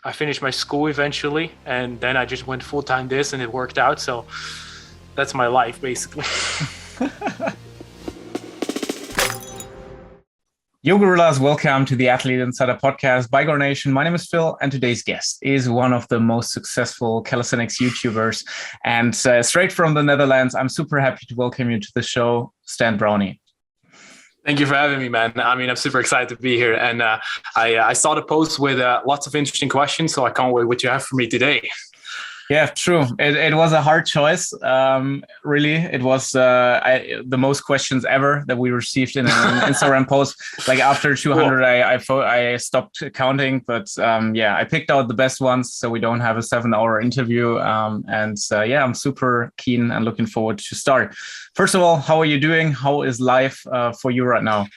I finished my school eventually, and then I just went full-time this, and it worked out. So that's my life, basically. Yo, gorillas, welcome to the Athlete Insider podcast by Gore Nation. My name is Phil, and today's guest is one of the most successful calisthenics YouTubers. And straight from the Netherlands, I'm super happy to welcome you to the show, Stan Browney. Thank you for having me, man. I mean, I'm super excited to be here. And I saw the post with lots of interesting questions, so I can't wait what you have for me today. Yeah, true. It was a hard choice. Really, it was the most questions ever that we received in an Instagram post. Like after 200, cool. I stopped counting. But yeah, I picked out the best ones, so we don't have a 7-hour interview. Yeah, I'm super keen and looking forward to start. First of all, how are you doing? How is life for you right now?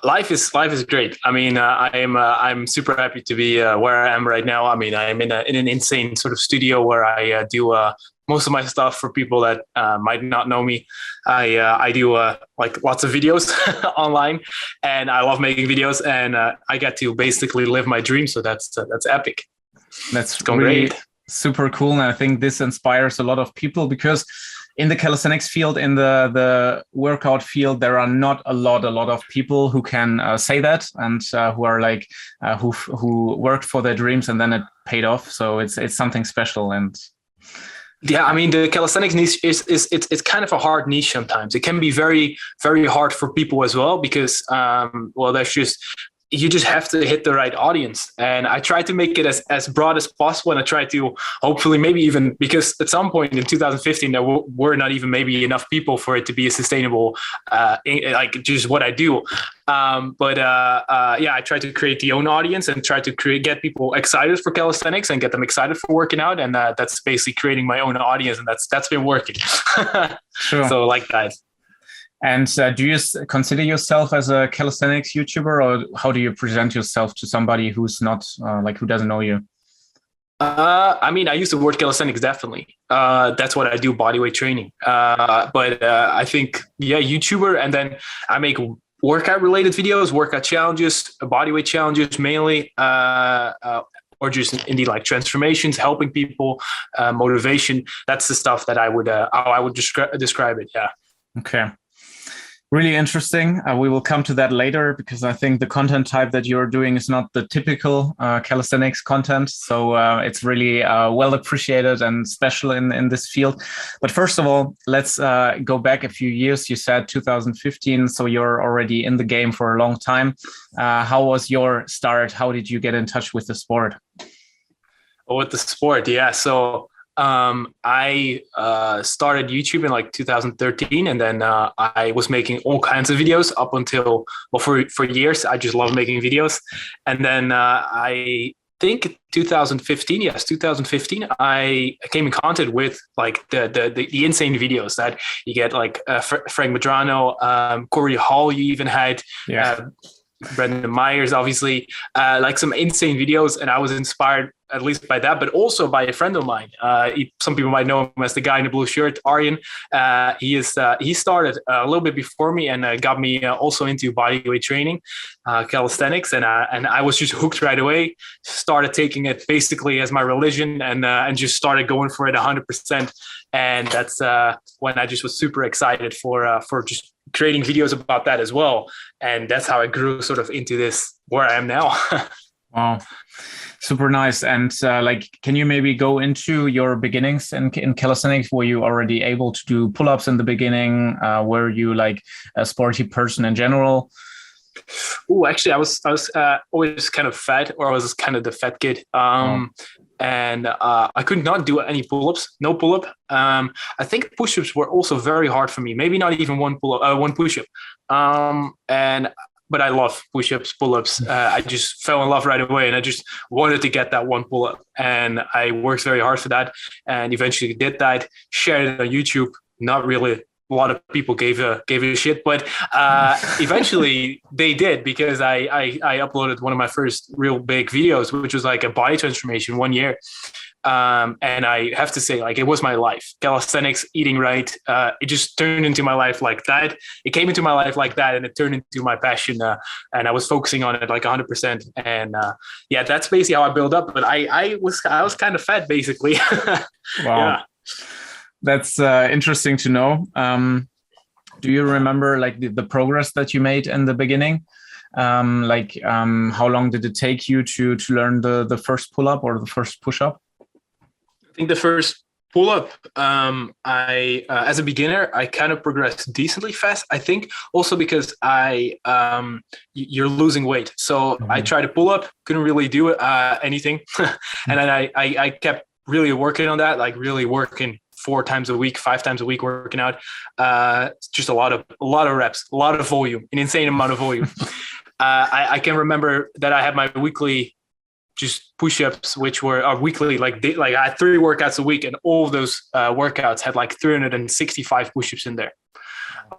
Life is great. I mean, I'm super happy to be where I am right now. I mean, I'm in an insane sort of studio where I do most of my stuff for people that might not know me. I do like lots of videos online, and I love making videos, and I get to basically live my dream. So that's epic. That's going really great. Super cool, and I think this inspires a lot of people because in the calisthenics field, in the workout field, there are not a lot of people who can say that and who are like who worked for their dreams and then it paid off. So it's something special. And yeah, I mean, the calisthenics niche it's kind of a hard niche sometimes. It can be very, very hard for people as well because you just have to hit the right audience. And I try to make it as broad as possible. And I try to hopefully maybe even, because at some point in 2015, there were not even maybe enough people for it to be a sustainable, like just what I do. Yeah, I try to create the own audience and try to get people excited for calisthenics and get them excited for working out. And that's basically creating my own audience. And that's been working. Sure. So like that. And do you consider yourself as a calisthenics YouTuber, or how do you present yourself to somebody who's not who doesn't know you? I mean, I use the word calisthenics, definitely. That's what I do, bodyweight training. But I think, yeah, YouTuber, and then I make workout related videos, workout challenges, bodyweight challenges mainly, or just indeed like transformations, helping people, motivation. That's the stuff that I would describe it. Yeah. Okay. Really interesting. We will come to that later because I think the content type that you're doing is not the typical calisthenics content. So it's really well appreciated and special in this field. But first of all, let's go back a few years. You said 2015, so you're already in the game for a long time. How was your start? How did you get in touch with the sport? With the sport, yeah. So I started YouTube in like 2013, and then I was making all kinds of videos up until, well, for years. I just love making videos. And then I think 2015, yes, 2015, I came in contact with like the insane videos that you get, like Frank Medrano, Corey Hall, you even had. Yeah. Brendan Myers, obviously, like some insane videos. And I was inspired at least by that, but also by a friend of mine. Some people might know him as the guy in the blue shirt, Aryan. He started a little bit before me and got me also into bodyweight training, calisthenics. And I was just hooked right away, started taking it basically as my religion and just started going for it 100%. And that's when I just was super excited for just creating videos about that as well. And that's how I grew sort of into this where I am now. Wow. Super nice. And can you maybe go into your beginnings in calisthenics? Were you already able to do pull-ups in the beginning? Were you like a sporty person in general? Oh, actually, I was always kind of fat, or I was kind of the fat kid. And I could not do any pull-ups, no pull-up. I think push-ups were also very hard for me. Maybe not even one pull-up, one push-up. But I love push-ups, pull-ups. I just fell in love right away, and I just wanted to get that one pull-up. And I worked very hard for that, and eventually did that. Shared it on YouTube. Not really a lot of people gave a shit, but eventually they did, because I uploaded one of my first real big videos, which was like a body transformation 1 year. And I have to say, like, it was my life. Calisthenics, eating right, it just turned into my life like that. It came into my life like that, and it turned into my passion. And I was focusing on it like 100%. And yeah, that's basically how I built up. But I was kind of fat, basically. Wow. Yeah. That's interesting to know. Do you remember like the progress that you made in the beginning? How long did it take you to learn the first pull up or the first push up? I think the first pull up, I as a beginner, I kind of progressed decently fast. I think also because you're losing weight, so I tried to pull up, couldn't really do anything, and then I kept really working on that, like really working 4 times a week, 5 times a week, working out, just a lot of reps, a lot of volume, an insane amount of volume. I can remember that I had my weekly just push-ups, which were weekly, like I had 3 workouts a week, and all of those workouts had like 365 push-ups in there.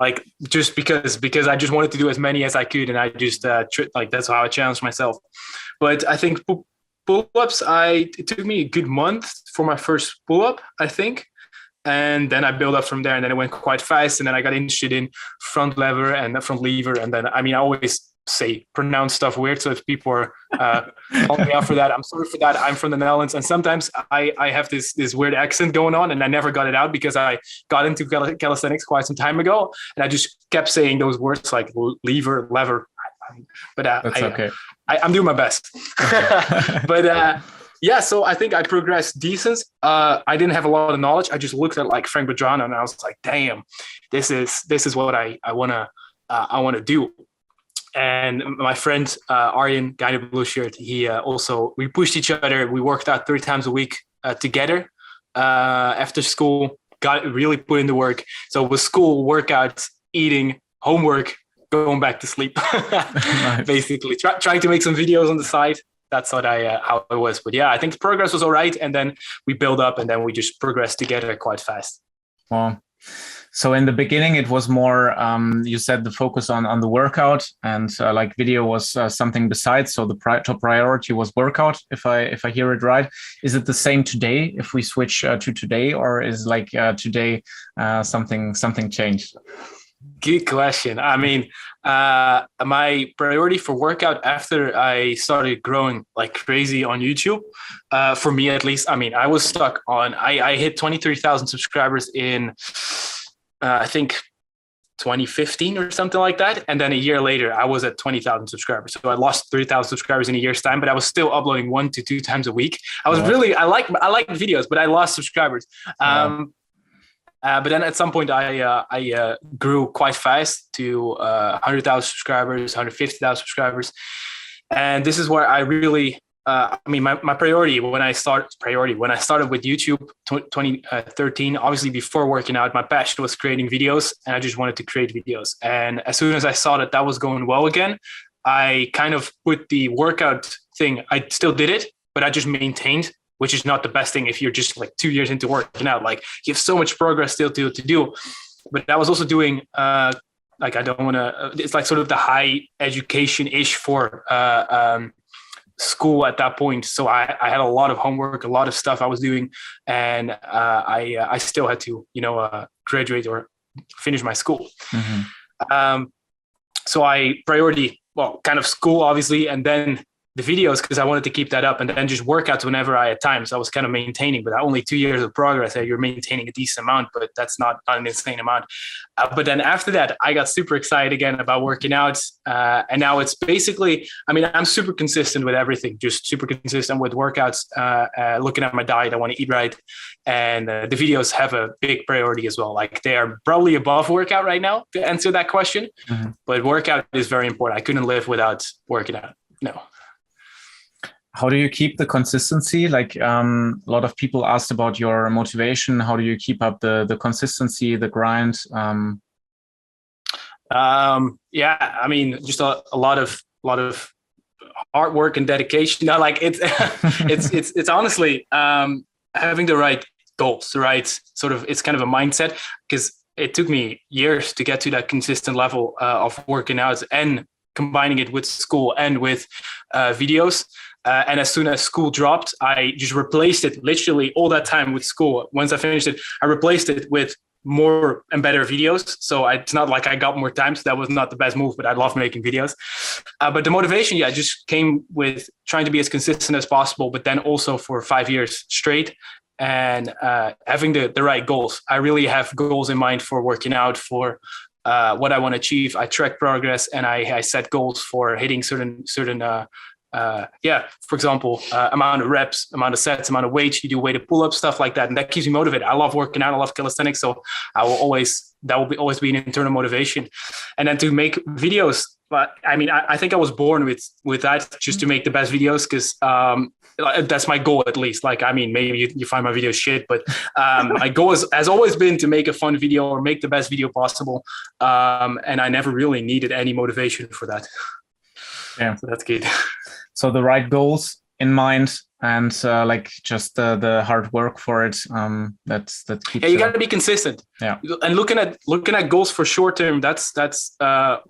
Like just because I just wanted to do as many as I could, and I just like that's how I challenged myself. But I think pull-ups, it took me a good month for my first pull-up, I think. And then I built up from there, and then it went quite fast. And then I got interested in front lever and front lever. And then, I mean, I always pronounce stuff weird. So if people are calling me out for that, I'm sorry for that. I'm from the Netherlands. And sometimes I have this weird accent going on, and I never got it out because I got into calisthenics quite some time ago. And I just kept saying those words like lever. But that's okay. I'm doing my best. But yeah, so I think I progressed decent. I didn't have a lot of knowledge. I just looked at like Frank Bedrano, and I was like, damn, this is what I wanna do. And my friend Arjen, guy in the blue shirt, we pushed each other. We worked out 3 times a week together after school. Really put in the work. So it was school, workouts, eating, homework, going back to sleep. Nice. Basically, trying to make some videos on the side. That's what how it was. But yeah, I think the progress was all right. And then we build up, and then we just progressed together quite fast. Well, so in the beginning, it was more, you said the focus on the workout, and like video was something besides. So the top priority was workout, if I hear it right. Is it the same today if we switch to today, or is like today something changed? Good question. I mean, my priority for workout after I started growing like crazy on YouTube, for me at least, I mean, I was stuck on, I hit 23,000 subscribers in, I think 2015 or something like that. And then a year later, I was at 20,000 subscribers. So I lost 3,000 subscribers in a year's time, but I was still uploading 1 to 2 times a week. I was I like videos, but I lost subscribers. But then at some point I grew quite fast to 100,000 subscribers, 150,000 subscribers. And this is where I really, I mean, my priority when I started with YouTube 2013, obviously before working out, my passion was creating videos, and I just wanted to create videos. And as soon as I saw that was going well again, I kind of put the workout thing, I still did it, but I just maintained, which is not the best thing if you're just like 2 years into working out. Like you have so much progress still to do. But I was also doing like, I don't want to, it's like sort of the high education-ish for school at that point. So I had a lot of homework, a lot of stuff I was doing, and I still had to, graduate or finish my school. Mm-hmm. So kind of school, obviously, and then the videos, because I wanted to keep that up, and then just workouts whenever I had time. So I was kind of maintaining, but only 2 years of progress. You're maintaining a decent amount, but that's not an insane amount. But then after that, I got super excited again about working out. And now it's basically, I mean, I'm super consistent with everything, just super consistent with workouts, looking at my diet. I want to eat right. And the videos have a big priority as well. Like they are probably above workout right now to answer that question. Mm-hmm. But workout is very important. I couldn't live without working out. No. How do you keep the consistency? Like a lot of people asked about your motivation. How do you keep up the consistency, the grind? Yeah, I mean, just a lot of hard work and dedication. No, like it's it's honestly having the right goals, the right sort of, it's kind of a mindset, because it took me years to get to that consistent level of working out and combining it with school and with videos. And as soon as school dropped, I just replaced it literally all that time with school. Once I finished it, I replaced it with more and better videos. So it's not like I got more time. So that was not the best move, but I love making videos. But the motivation, just came with trying to be as consistent as possible, but then also for 5 years straight, and having the right goals. I really have goals in mind for working out, for what I want to achieve. I track progress, and I set goals for hitting certain for example, amount of reps, amount of sets, amount of weights. You do weighted pull-ups, stuff like that, and that keeps me motivated. I love working out. I love calisthenics, so that will always be an internal motivation. And then to make videos, but I mean, I think I was born with that, just to make the best videos, because that's my goal, at least. Like, I mean, maybe you find my videos shit, but my goal has always been to make a fun video or make the best video possible, and I never really needed any motivation for that. Yeah, so that's good. So the right goals in mind, and like just the hard work for it. That keeps. Yeah, you got to be consistent. Yeah, and looking at goals for short term, that's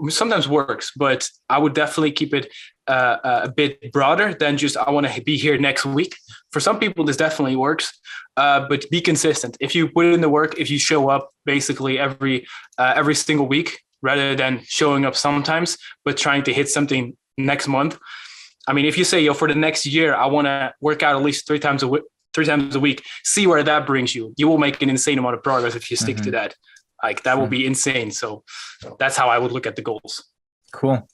sometimes works, but I would definitely keep it a bit broader than just I want to be here next week. For some people, this definitely works, but be consistent. If you put in the work, if you show up basically every single week, rather than showing up sometimes, but trying to hit something next month. I mean, if you say, for the next year, I want to work out at least three times a week, see where that brings you. You will make an insane amount of progress if you stick to that. Like, that will be insane. So that's how I would look at the goals. Cool.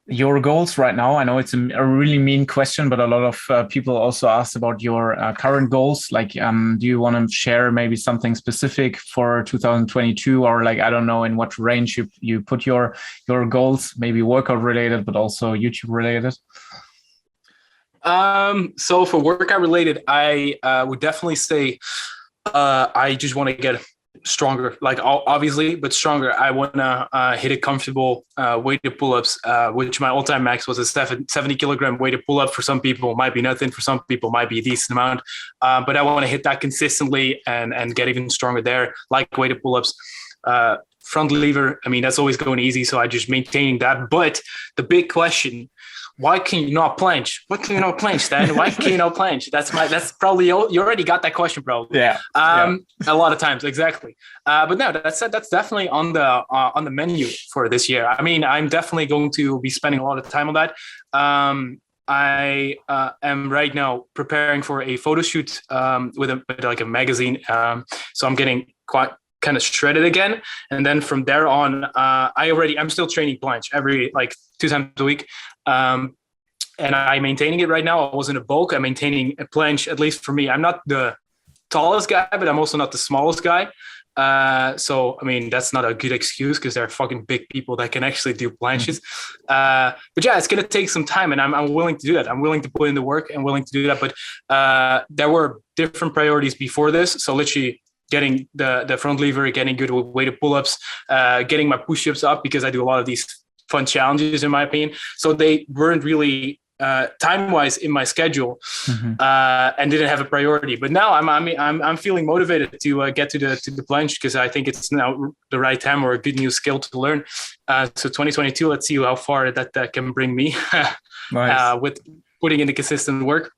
Your goals right now, I know it's a really mean question, but a lot of people also ask about your current goals. Like, do you want to share maybe something specific for 2022, or like, I don't know, in what range you put your goals, maybe workout related, but also YouTube related? So for workout related, I would definitely say I just want to get stronger, like obviously, but stronger. I want to hit a comfortable weighted pull-ups, which my all-time max was a 70 kilogram weighted pull-up. For some people might be nothing, for some people might be a decent amount, but I want to hit that consistently and get even stronger there, like weighted pull-ups. Front lever, I mean, that's always going easy, so I just maintaining that. But the big question, why can you not planche? What can you not planche, Stan? Why can you not planche? That's probably, you already got that question, probably. Yeah. A lot of times, exactly. But no, that's definitely on the menu for this year. I mean, I'm definitely going to be spending a lot of time on that. I am right now preparing for a photo shoot with a magazine. So I'm getting quite kind of shredded again, and then from there on, I'm still training planche every 2 times a week. And I'm maintaining it right now. I was in a bulk. I'm maintaining a planche, at least for me. I'm not the tallest guy, but I'm also not the smallest guy. So, I mean, that's not a good excuse, because there are fucking big people that can actually do planches. But yeah, it's going to take some time, and I'm willing to do that. I'm willing to put in the work and willing to do that. But there were different priorities before this. So literally getting the front lever, getting good with weighted pull-ups, getting my push-ups up, because I do a lot of these fun challenges, in my opinion. So they weren't really time-wise in my schedule, and didn't have a priority. But now I'm feeling motivated to get to the planche, because I think it's now the right time, or a good new skill to learn. So 2022, let's see how far that can bring me. Nice. With putting in the consistent work.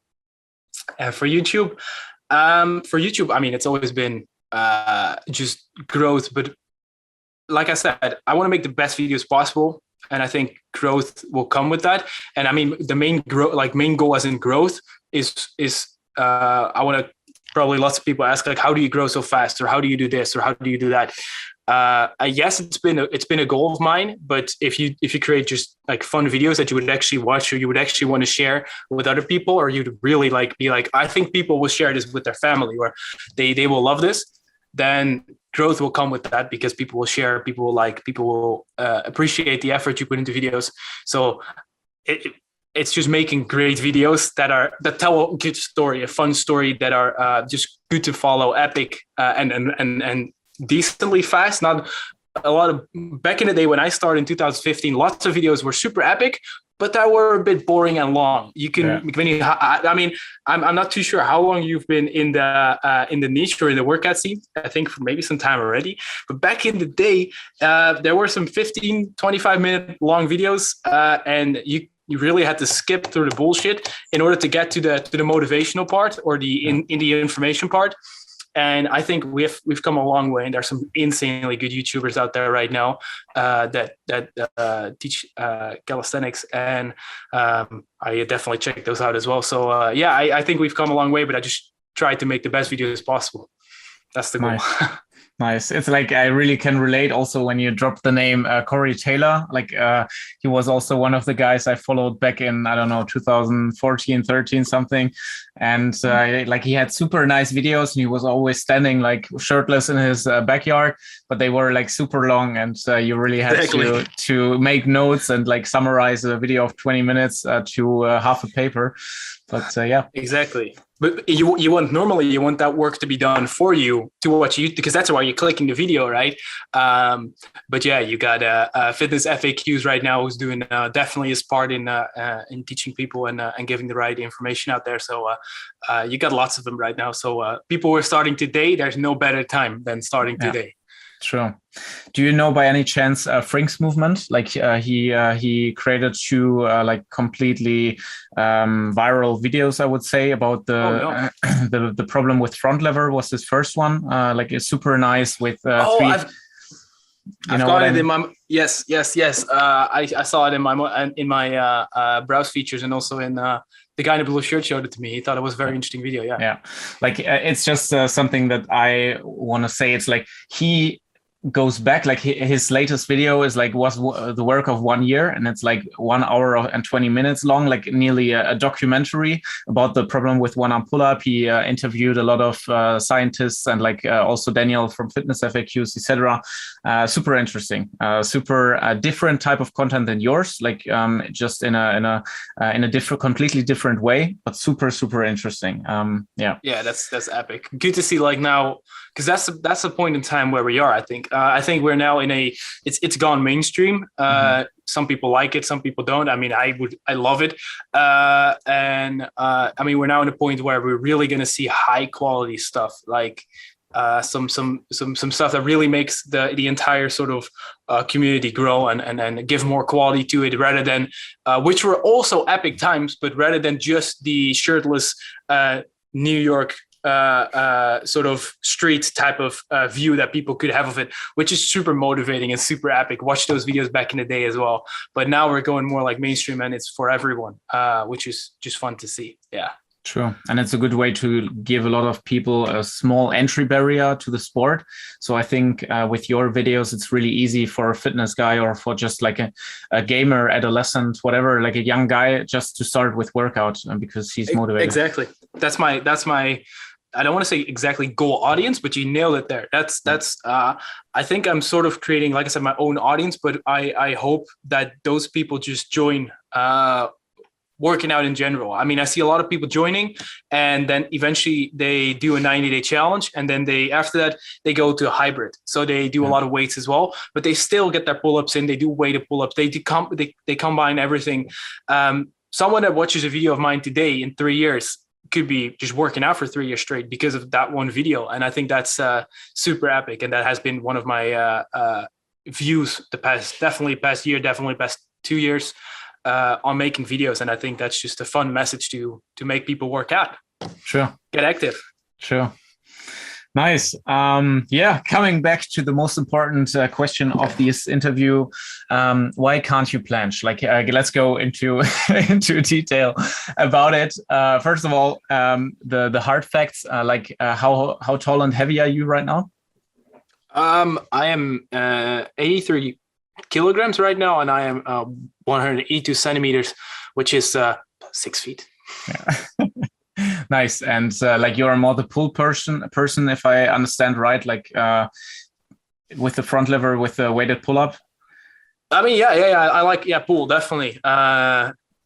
For YouTube, I mean, it's always been just growth, but like I said, I want to make the best videos possible, and I think growth will come with that. And I mean, the main goal as in growth is I want to, probably lots of people ask, like, how do you grow so fast, or how do you do this, or how do you do that? Yes, it's been a goal of mine, but if you create just like fun videos that you would actually watch, or you would actually want to share with other people, or you'd really be like, I think people will share this with their family, or they will love this, then growth will come with that, because people will share, people will appreciate the effort you put into videos. So it's just making great videos that tell a good story, a fun story, that are just good to follow, epic, and decently fast. Not a lot of, back in the day when I started in 2015, lots of videos were super epic, but that were a bit boring and long. You can, I mean, I'm not too sure how long you've been in the niche or in the workout scene. I think for maybe some time already. But back in the day, there were some 15, 25 minute long videos, and you really had to skip through the bullshit in order to get to the motivational part or in the information part. And I think we've come a long way, and there's some insanely good YouTubers out there right now that teach calisthenics, and I definitely check those out as well. So I think we've come a long way, but I just try to make the best videos possible. That's the goal. Nice. Nice. It's like I really can relate also when you drop the name Corey Taylor. Like he was also one of the guys I followed back in, I don't know, 2014, 13 something. And like he had super nice videos, and he was always standing like shirtless in his backyard, but they were like super long, and you really had to make notes and like summarize a video of 20 minutes to half a paper. But exactly. But you want that work to be done for you to watch you, because that's why you're clicking the video, right? But yeah, you got Fitness FAQs right now, who's doing definitely his part in teaching people and giving the right information out there. So you got lots of them right now. So people who are starting today, there's no better time than starting today. Sure. Do you know by any chance Frink's movement? Like he created 2 like completely viral videos, I would say, about the problem with front lever was his first one. Like it's super nice with 3. I've got it in my yes. I saw it in my browse features, and also in the guy in the blue shirt showed it to me. He thought it was a very interesting video. Yeah. Like it's just something that I want to say. It's like he goes back, like his latest video is like was the work of 1 year, and it's like 1 hour and 20 minutes long, like nearly a documentary about the problem with one arm pull-up. He interviewed a lot of scientists and like also Daniel from Fitness FAQs, etc. Super interesting, super different type of content than yours, like just in a different, completely different way, but super interesting. That's epic. Good to see, like now, because that's the point in time where we are. I think we're now in it's gone mainstream. Some people like it, some people don't. I mean, I love it. I mean, we're now in a point where we're really going to see high quality stuff, like some stuff that really makes the entire sort of community grow and give more quality to it, rather than which were also epic times, but rather than just the shirtless New York sort of street type of view that people could have of it, which is super motivating and super epic. Watch those videos back in the day as well. But now we're going more like mainstream, and it's for everyone, which is just fun to see. Yeah. True. And it's a good way to give a lot of people a small entry barrier to the sport. So I think with your videos, it's really easy for a fitness guy or for just like a gamer, adolescent, whatever, like a young guy, just to start with workout because he's motivated. Exactly. That's my I don't want to say exactly goal audience, but you nailed it there. That's I think I'm sort of creating, like I said, my own audience, but I hope that those people just join working out in general. I mean, I see a lot of people joining, and then eventually they do a 90-day challenge, and then after that they go to a hybrid. So they do a lot of weights as well, but they still get their pull-ups in. They do weighted pull-ups. They combine everything. Someone that watches a video of mine today in 3 years could be just working out for 3 years straight because of that one video. And I think that's super epic. And that has been one of my views the past year, definitely past 2 years on making videos. And I think that's just a fun message to make people work out. Sure. Get active. Sure. Nice. Coming back to the most important question of this interview, why can't you planche? Like, let's go into detail about it. First of all, the hard facts, how tall and heavy are you right now? I am 83 kilograms right now, and I am 182 centimeters, which is 6 feet. Yeah. Nice. And you're more the pull person, if I understand right, like with the front lever, with the weighted pull up. I mean, I like pull, definitely.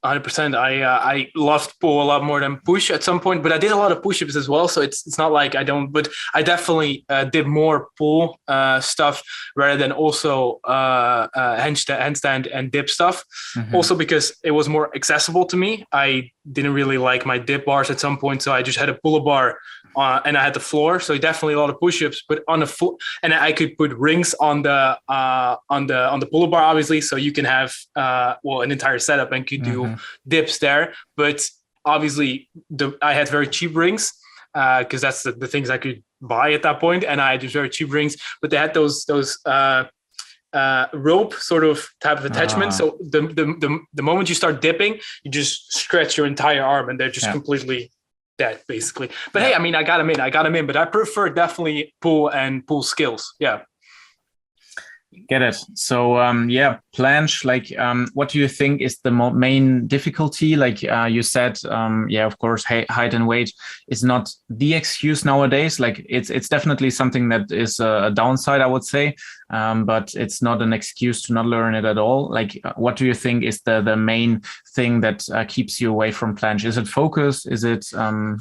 100%. I loved pull a lot more than push at some point, but I did a lot of push-ups as well. So it's not like I don't, but I definitely did more pull stuff rather than also handstand and dip stuff. Mm-hmm. Also because it was more accessible to me. I didn't really like my dip bars at some point, so I just had a pull-up bar and I had the floor, so definitely a lot of push-ups. But on the floor, and I could put rings on the pull-up bar, obviously, so you can have an entire setup and could do dips there. But obviously, I had very cheap rings because that's the things I could buy at that point, and I had very cheap rings. But they had those rope sort of type of attachment. So the moment you start dipping, you just stretch your entire arm, and they're just completely dead, basically. But hey, I mean, I got them in, but I prefer definitely pull skills. Yeah. Get it. So planche, like what do you think is the main difficulty? Like you said, of course, height and weight is not the excuse nowadays. Like it's definitely something that is a downside, I would say, but it's not an excuse to not learn it at all. Like what do you think is the main thing that keeps you away from planche? Is it focus? Is it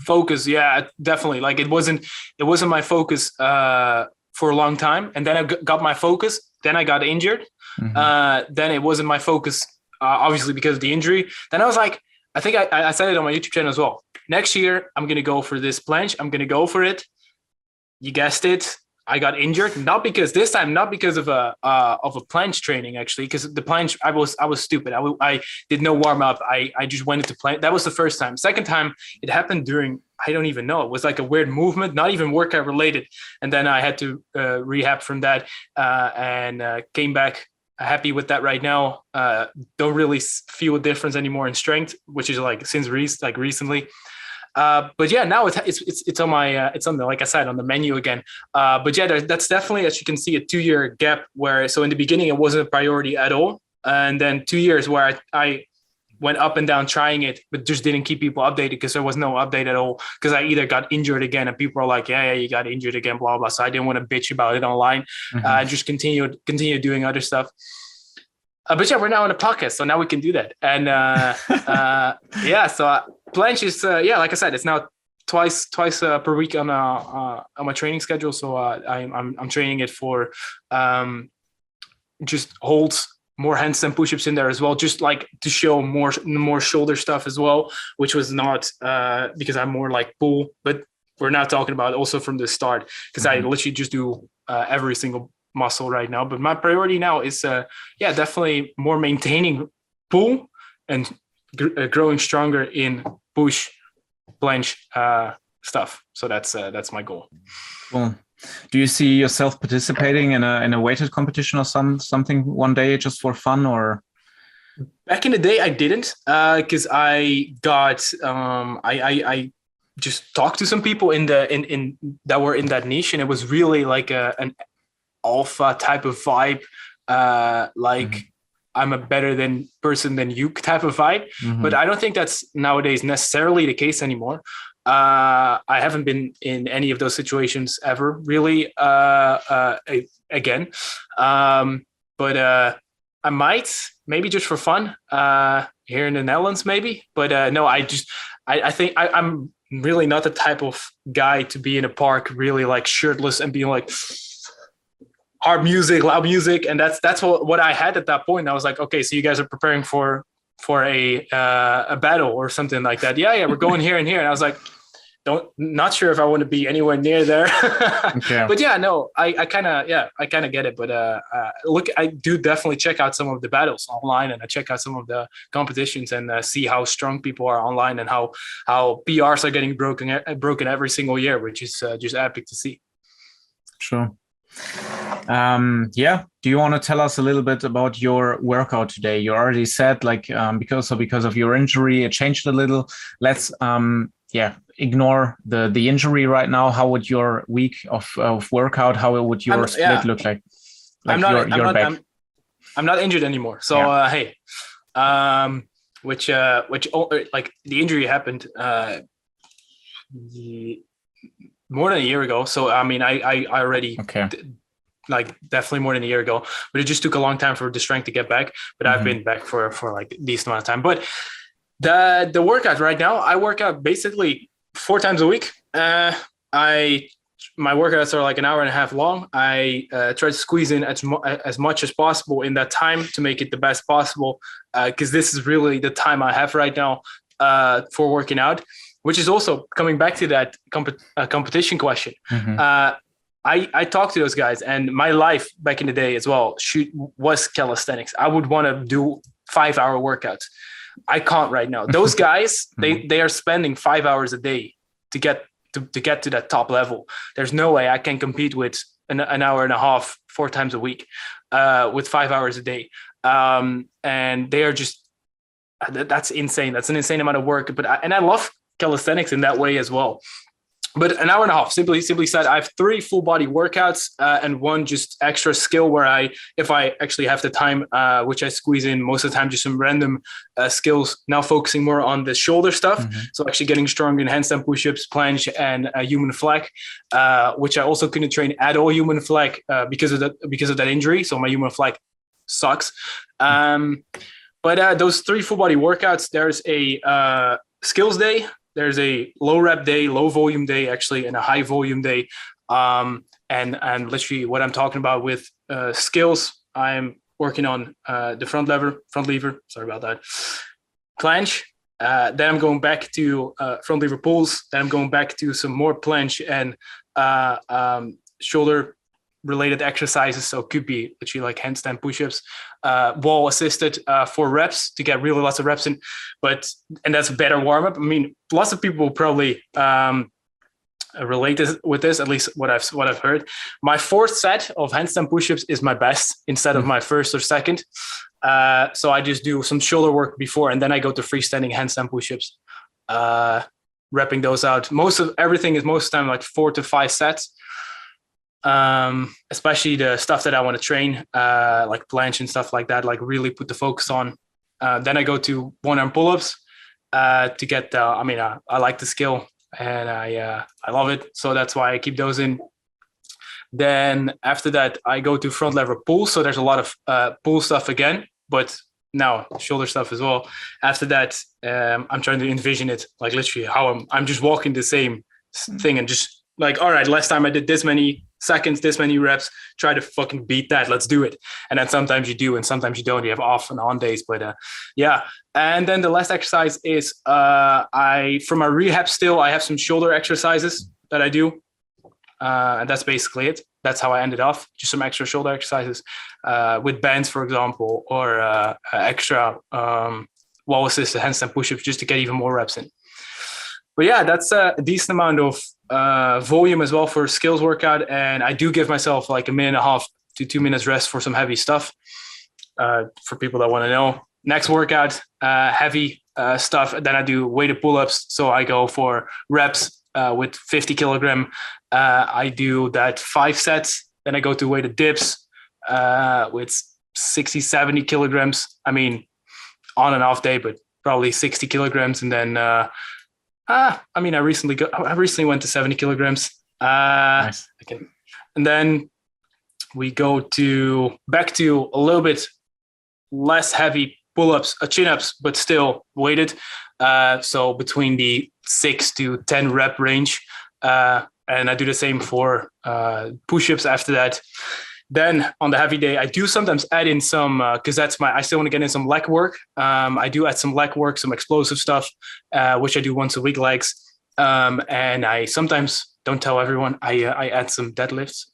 focus? Yeah, definitely. Like it wasn't my focus for a long time, and then I got my focus. Then I got injured. Then it wasn't my focus, obviously, because of the injury. Then I was like, I think I said it on my YouTube channel as well. Next year, I'm going to go for this planche. I'm going to go for it. You guessed it. I got injured, not because of a planche training, actually, because the planche, I was stupid. I did no warm up. I just went into planche. That was the first time. Second time, it happened during, I don't even know. It was like a weird movement, not even workout related. And then I had to rehab from that and came back happy with that right now. Don't really feel a difference anymore in strength, which is like since recently. But yeah, now it's on my it's on the, like I said, on the menu again. But yeah, that's definitely, as you can see, a 2-year gap where, so in the beginning it wasn't a priority at all, and then 2 years where I went up and down trying it, but just didn't keep people updated because there was no update at all, because I either got injured again and people are like, yeah, you got injured again, blah blah. So I didn't want to bitch about it online. Just continue doing other stuff. But yeah, we're now on a podcast, so now we can do that. And so planche is like I said, it's now twice per week on my training schedule. So I'm training it for just holds, more handstand push-ups in there as well, just like to show more shoulder stuff as well, which was not because I'm more like pull, but we're not talking about also from the start, because I literally just do every single muscle right now. But my priority now is definitely more maintaining pull and growing stronger in push planche stuff. So that's my goal. Cool. Do you see yourself participating in a weighted competition or something one day just for fun? Or back in the day I didn't, because I got I just talked to some people in that were in that niche, and it was really like an alpha type of vibe, I'm a better person than you type of vibe. But I don't think that's nowadays necessarily the case anymore. I haven't been in any of those situations ever, really, again. But I might, maybe just for fun, here in the Netherlands, maybe. But no, I think I'm really not the type of guy to be in a park really like shirtless and being like hard music, loud music. And that's what I had at that point. I was like, okay, so you guys are preparing for a battle or something like that. Yeah, we're going here and here. And I was like, not sure if I want to be anywhere near there. Okay. But yeah, no, I kind of get it. But look, I do definitely check out some of the battles online, and I check out some of the competitions and see how strong people are online and how PRs are getting broken every single year, which is just epic to see. Sure. Do you want to tell us a little bit about your workout today? You already said because of your injury it changed a little. Let's ignore the injury right now. How would your week of workout, how would your split look like? I'm not injured anymore, so hey, which like the injury happened more than a year ago. So I mean, I already like definitely more than a year ago, but it just took a long time for the strength to get back. But I've been back for like a decent amount of time. But the workout right now, I work out basically 4 times a week. My workouts are like an hour and a half long. I try to squeeze in as much as possible in that time to make it the best possible, because this is really the time I have right now for working out. which is also coming back to that competition question. I talked to those guys, and my life back in the day as well was calisthenics. I would want to do 5-hour workouts. I can't right now. Those guys, they are spending 5 hours a day to get to that top level. There's no way I can compete with an hour and a half 4 times a week with 5 hours a day. And they are just, that's insane. That's an insane amount of work. But I love calisthenics in that way as well. But an hour and a half, simply said, I have 3 full body workouts and 1 just extra skill where if I actually have the time, which I squeeze in most of the time, just some random skills, now focusing more on the shoulder stuff. So actually getting stronger in handstand push-ups, planche, and human flag, which I also couldn't train at all human flag because of that injury. So my human flag sucks. But those 3 full body workouts, there's a skills day, there's a low rep day, low volume day, actually, and a high volume day. And literally what I'm talking about with skills, I'm working on the front lever, sorry about that, planche. Then I'm going back to front lever pulls. Then I'm going back to some more planche and shoulder related exercises. So it could be literally like handstand push-ups, wall assisted 4 reps to get really lots of reps in. And that's a better warm-up. I mean, lots of people will probably relate with this, at least what I've heard. My 4th set of handstand push-ups is my best instead of my 1st or 2nd. So I just do some shoulder work before, and then I go to freestanding handstand push-ups, repping those out. Most of the time like 4 to 5 sets. Especially the stuff that I want to train, like planche and stuff like that, like really put the focus on. Then I go to 1-arm pull-ups to get I like the skill and I love it. So that's why I keep those in. Then after that, I go to front lever pulls. So there's a lot of pull stuff again, but now shoulder stuff as well. After that, I'm trying to envision it like literally how I'm just walking the same thing and just like, all right, last time I did this many seconds, this many reps, try to fucking beat that. Let's do it. And then sometimes you do, and sometimes you don't. You have off and on days, but yeah. And then the last exercise is for my rehab still, I have some shoulder exercises that I do. And that's basically it. That's how I ended off. Just some extra shoulder exercises with bands, for example, or extra wall assisted handstand push-ups just to get even more reps in. But yeah, that's a decent amount of volume as well for skills workout. And I do give myself like 1.5 to 2 minutes rest for some heavy stuff for people that want to know. Next workout, heavy stuff. Then I do weighted pull-ups. So I go for reps with 50 kilogram. I do that 5 sets. Then I go to weighted dips with 60, 70 kilograms. I mean, on and off day, but probably 60 kilograms. And then I recently went to 70 kilograms. Nice. And then we go back to a little bit less heavy pull-ups, chin-ups, but still weighted. So between the 6 to 10 rep range. And I do the same for push-ups after that. Then on the heavy day, I do sometimes add in some, because I still want to get in some leg work. I do add some leg work, some explosive stuff, which I do once a week, legs. And I sometimes, don't tell everyone, I add some deadlifts.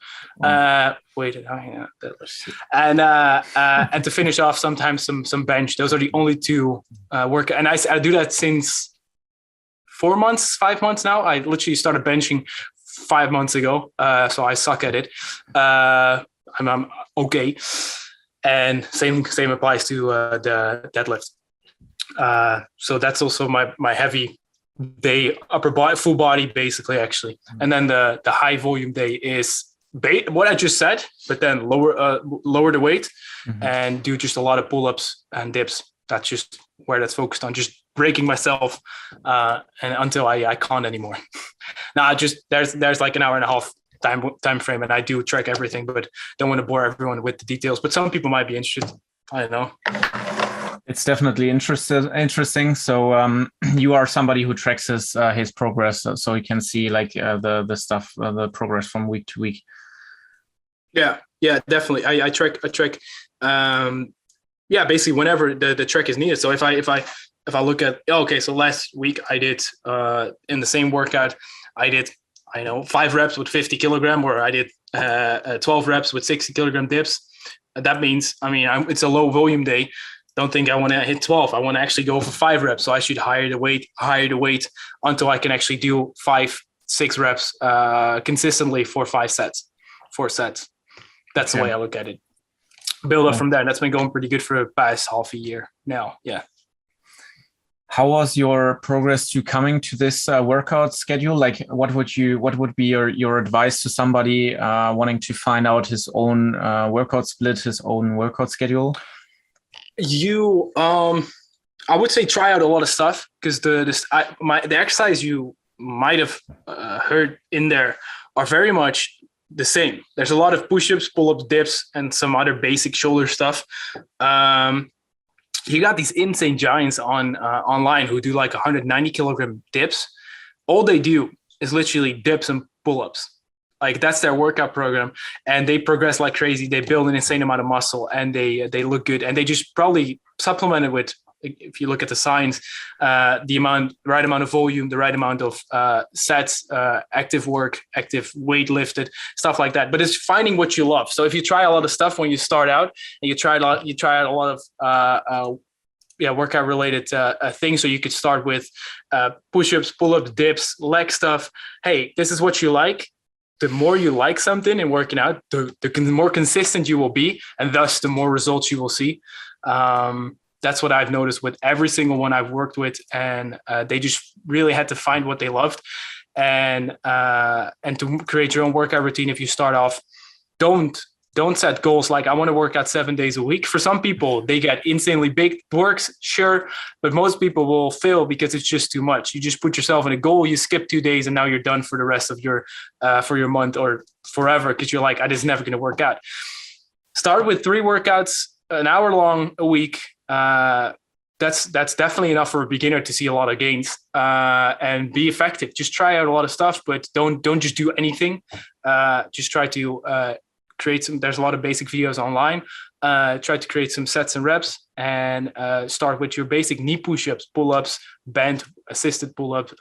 Deadlifts. And to finish off, sometimes some bench. Those are the only 2 work. And I do that since 5 months now. I literally started benching 5 months ago. So I suck at it. I'm okay. And same applies to the deadlift. So that's also my heavy day, upper body, full body, basically, actually. Mm-hmm. And then the high volume day is what I just said, but then lower the weight and do just a lot of pull-ups and dips. That's just where that's focused on, just breaking myself and until I can't anymore. Now, just there's like an hour and a half time frame, and I do track everything, but don't want to bore everyone with the details. But some people might be interested. I don't know. It's definitely interesting. So you are somebody who tracks his progress, so you can see like the stuff, the progress from week to week. Yeah, definitely. I track. Basically whenever the track is needed. So if I if I look at, okay, so last week I did in the same workout, I did, 5 reps with 50 kilogram, or I did 12 reps with 60 kilogram dips. That means, it's a low volume day. Don't think I want to hit 12. I want to actually go for 5 reps. So I should higher the weight until I can actually do 5-6 reps consistently for 4 sets. That's the way I look at it. Build up from there. That's been going pretty good for the past half a year now. Yeah. How was your progress to coming to this workout schedule? Like, what would be your advice to somebody wanting to find out his own workout split, his own workout schedule? I would say try out a lot of stuff, because the exercise you might have heard in there are very much the same. There's a lot of push-ups, pull-ups, dips, and some other basic shoulder stuff. You got these insane giants online who do like 190 kilogram dips. All they do is literally dips and pull-ups. Like, that's their workout program, and they progress like crazy. They build an insane amount of muscle, and they look good. And they just probably supplement it with, if you look at the science, the right amount of volume, the right amount of sets, active work, active weight lifted, stuff like that. But it's finding what you love. So if you try a lot of stuff when you start out, and you try out a lot of workout related things. So you could start with push-ups, pull-ups, dips, leg stuff. Hey, this is what you like. The more you like something and working out, the more consistent you will be, and thus the more results you will see. That's what I've noticed with every single one I've worked with, and they just really had to find what they loved, and to create your own workout routine. If you start off, don't set goals like, I want to work out 7 days a week. For some people, they get insanely big. Works, sure, but most people will fail because it's just too much. You just put yourself in a goal, you skip 2 days, and now you're done for the rest of your for your month or forever, because you're like, I just never going to work out. Start with 3 workouts, an hour long a week. That's definitely enough for a beginner to see a lot of gains and be effective. Just try out a lot of stuff, but don't just do anything. Just try to create some. There's a lot of basic videos online. Try to create some sets and reps, and start with your basic knee push-ups, pull-ups, bent, assisted pull-ups,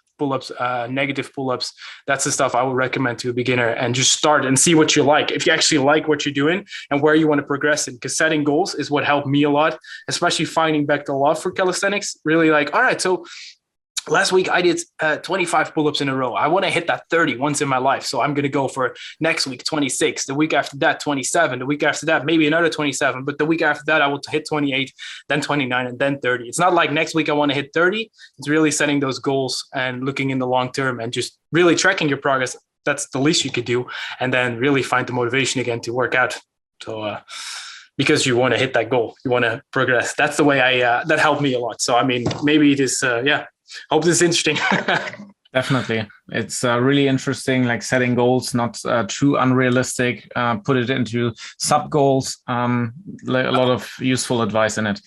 negative pull-ups. That's the stuff I would recommend to a beginner, and just start and see what you like. If you actually like what you're doing and where you want to progress in, because setting goals is what helped me a lot, especially finding back the love for calisthenics. Really like, all right, so last week I did 25 pull-ups in a row. I want to hit that 30 once in my life. So I'm going to go for next week, 26. The week after that, 27. The week after that, maybe another 27. But the week after that, I will hit 28, then 29, and then 30. It's not like next week I want to hit 30. It's really setting those goals and looking in the long term and just really tracking your progress. That's the least you could do. And then really find the motivation again to work out. So, because you want to hit that goal, you want to progress. That's the way that helped me a lot. So, maybe it is, hope this is interesting. Definitely. It's really interesting, like setting goals, not too unrealistic, put it into sub goals. A lot of useful advice in it.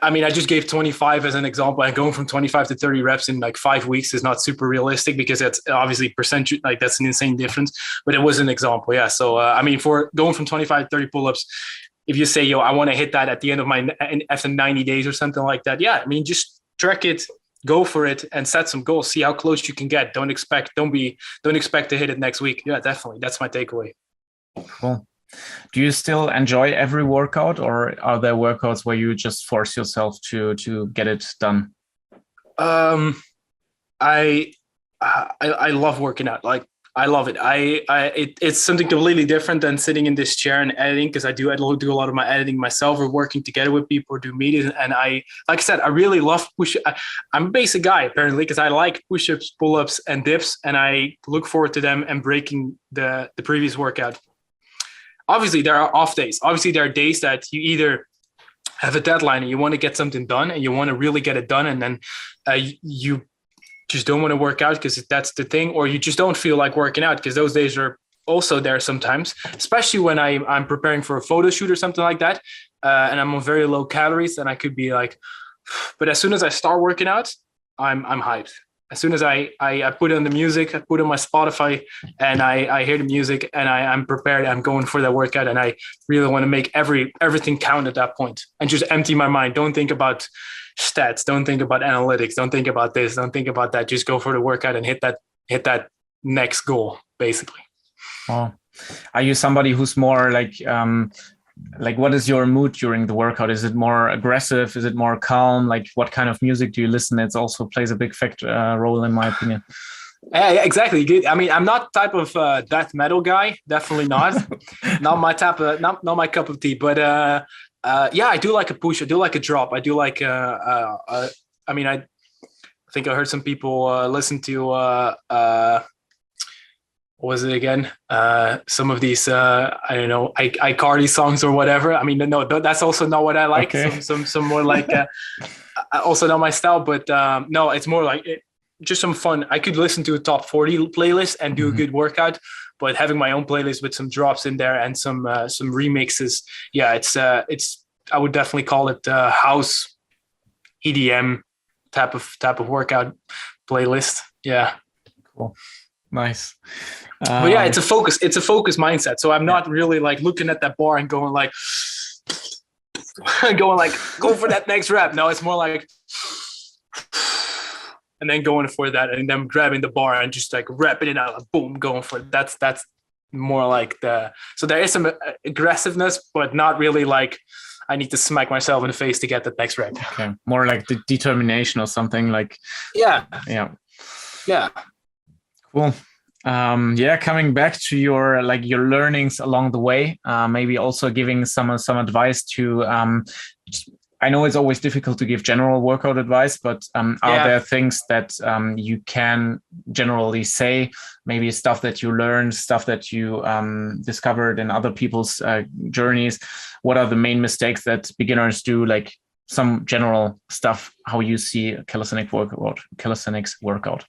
I just gave 25 as an example, and going from 25 to 30 reps in like 5 weeks is not super realistic, because that's obviously percentage, like that's an insane difference, but it was an example. Yeah. So, for going from 25 to 30 pull-ups, if you say, I want to hit that at the end of after 90 days or something like that. Yeah. Just track it, go for it, and set some goals. See how close you can get. Don't expect to hit it next week. Yeah, definitely. That's my takeaway. Cool. Do you still enjoy every workout, or are there workouts where you just force yourself to get it done? I love working out. Like, I love it. It's something completely different than sitting in this chair and editing, because I do a lot of my editing myself, or working together with people, or do meetings. And like I said, I really love I'm a basic guy apparently, because I like push-ups, pull-ups, and dips, and I look forward to them and breaking the previous workout. Obviously, there are off days. Obviously, there are days that you either have a deadline and you want to get something done, and you want to really get it done, and then you just don't want to work out because that's the thing, or you just don't feel like working out, because those days are also there sometimes, especially when I'm preparing for a photo shoot or something like that, and I'm on very low calories, and I could be like, but as soon as I start working out, I'm hyped. As soon as I put on the music, I put on my Spotify, and I hear the music, and I'm prepared. I'm going for that workout, and I really want to make everything count at that point, and just empty my mind. Don't think about stats. Don't think about analytics. Don't think about this. Don't think about that. Just go for the workout and hit that next goal, basically. Wow. Are you somebody who's more like what is your mood during the workout? Is it more aggressive? Is it more calm? Like what kind of music do you listen? It also plays a big role in my opinion. Yeah, exactly. Good. I mean, I'm not the type of death metal guy. Definitely not. Not my type of, not my cup of tea. But yeah, I do like a push. I do like a drop. I do like I mean, I think I heard some people listen to what was it again? Some of these, I don't know, iCarly songs or whatever. I mean, no, that's also not what I like. Okay. Some more like, also not my style, but no, it's more like just some fun. I could listen to a top 40 playlist and do a good workout, but having my own playlist with some drops in there and some remixes. Yeah, it's, I would definitely call it house EDM type of workout playlist. Yeah. Cool. Nice. But yeah, it's a focus mindset. So I'm not really like looking at that bar and going like go for that next rep. No, it's more like and then going for that and then grabbing the bar and just like repping it out, like boom, going for it. That's more like so there is some aggressiveness, but not really like I need to smack myself in the face to get that next rep. Okay. More like the determination or something like. Yeah. Cool. Yeah, coming back to your learnings along the way, maybe also giving some advice to I know it's always difficult to give general workout advice, but are there things that you can generally say, maybe stuff that you learned, stuff that you discovered in other people's journeys? What are the main mistakes that beginners do, like some general stuff, how you see calisthenics workout?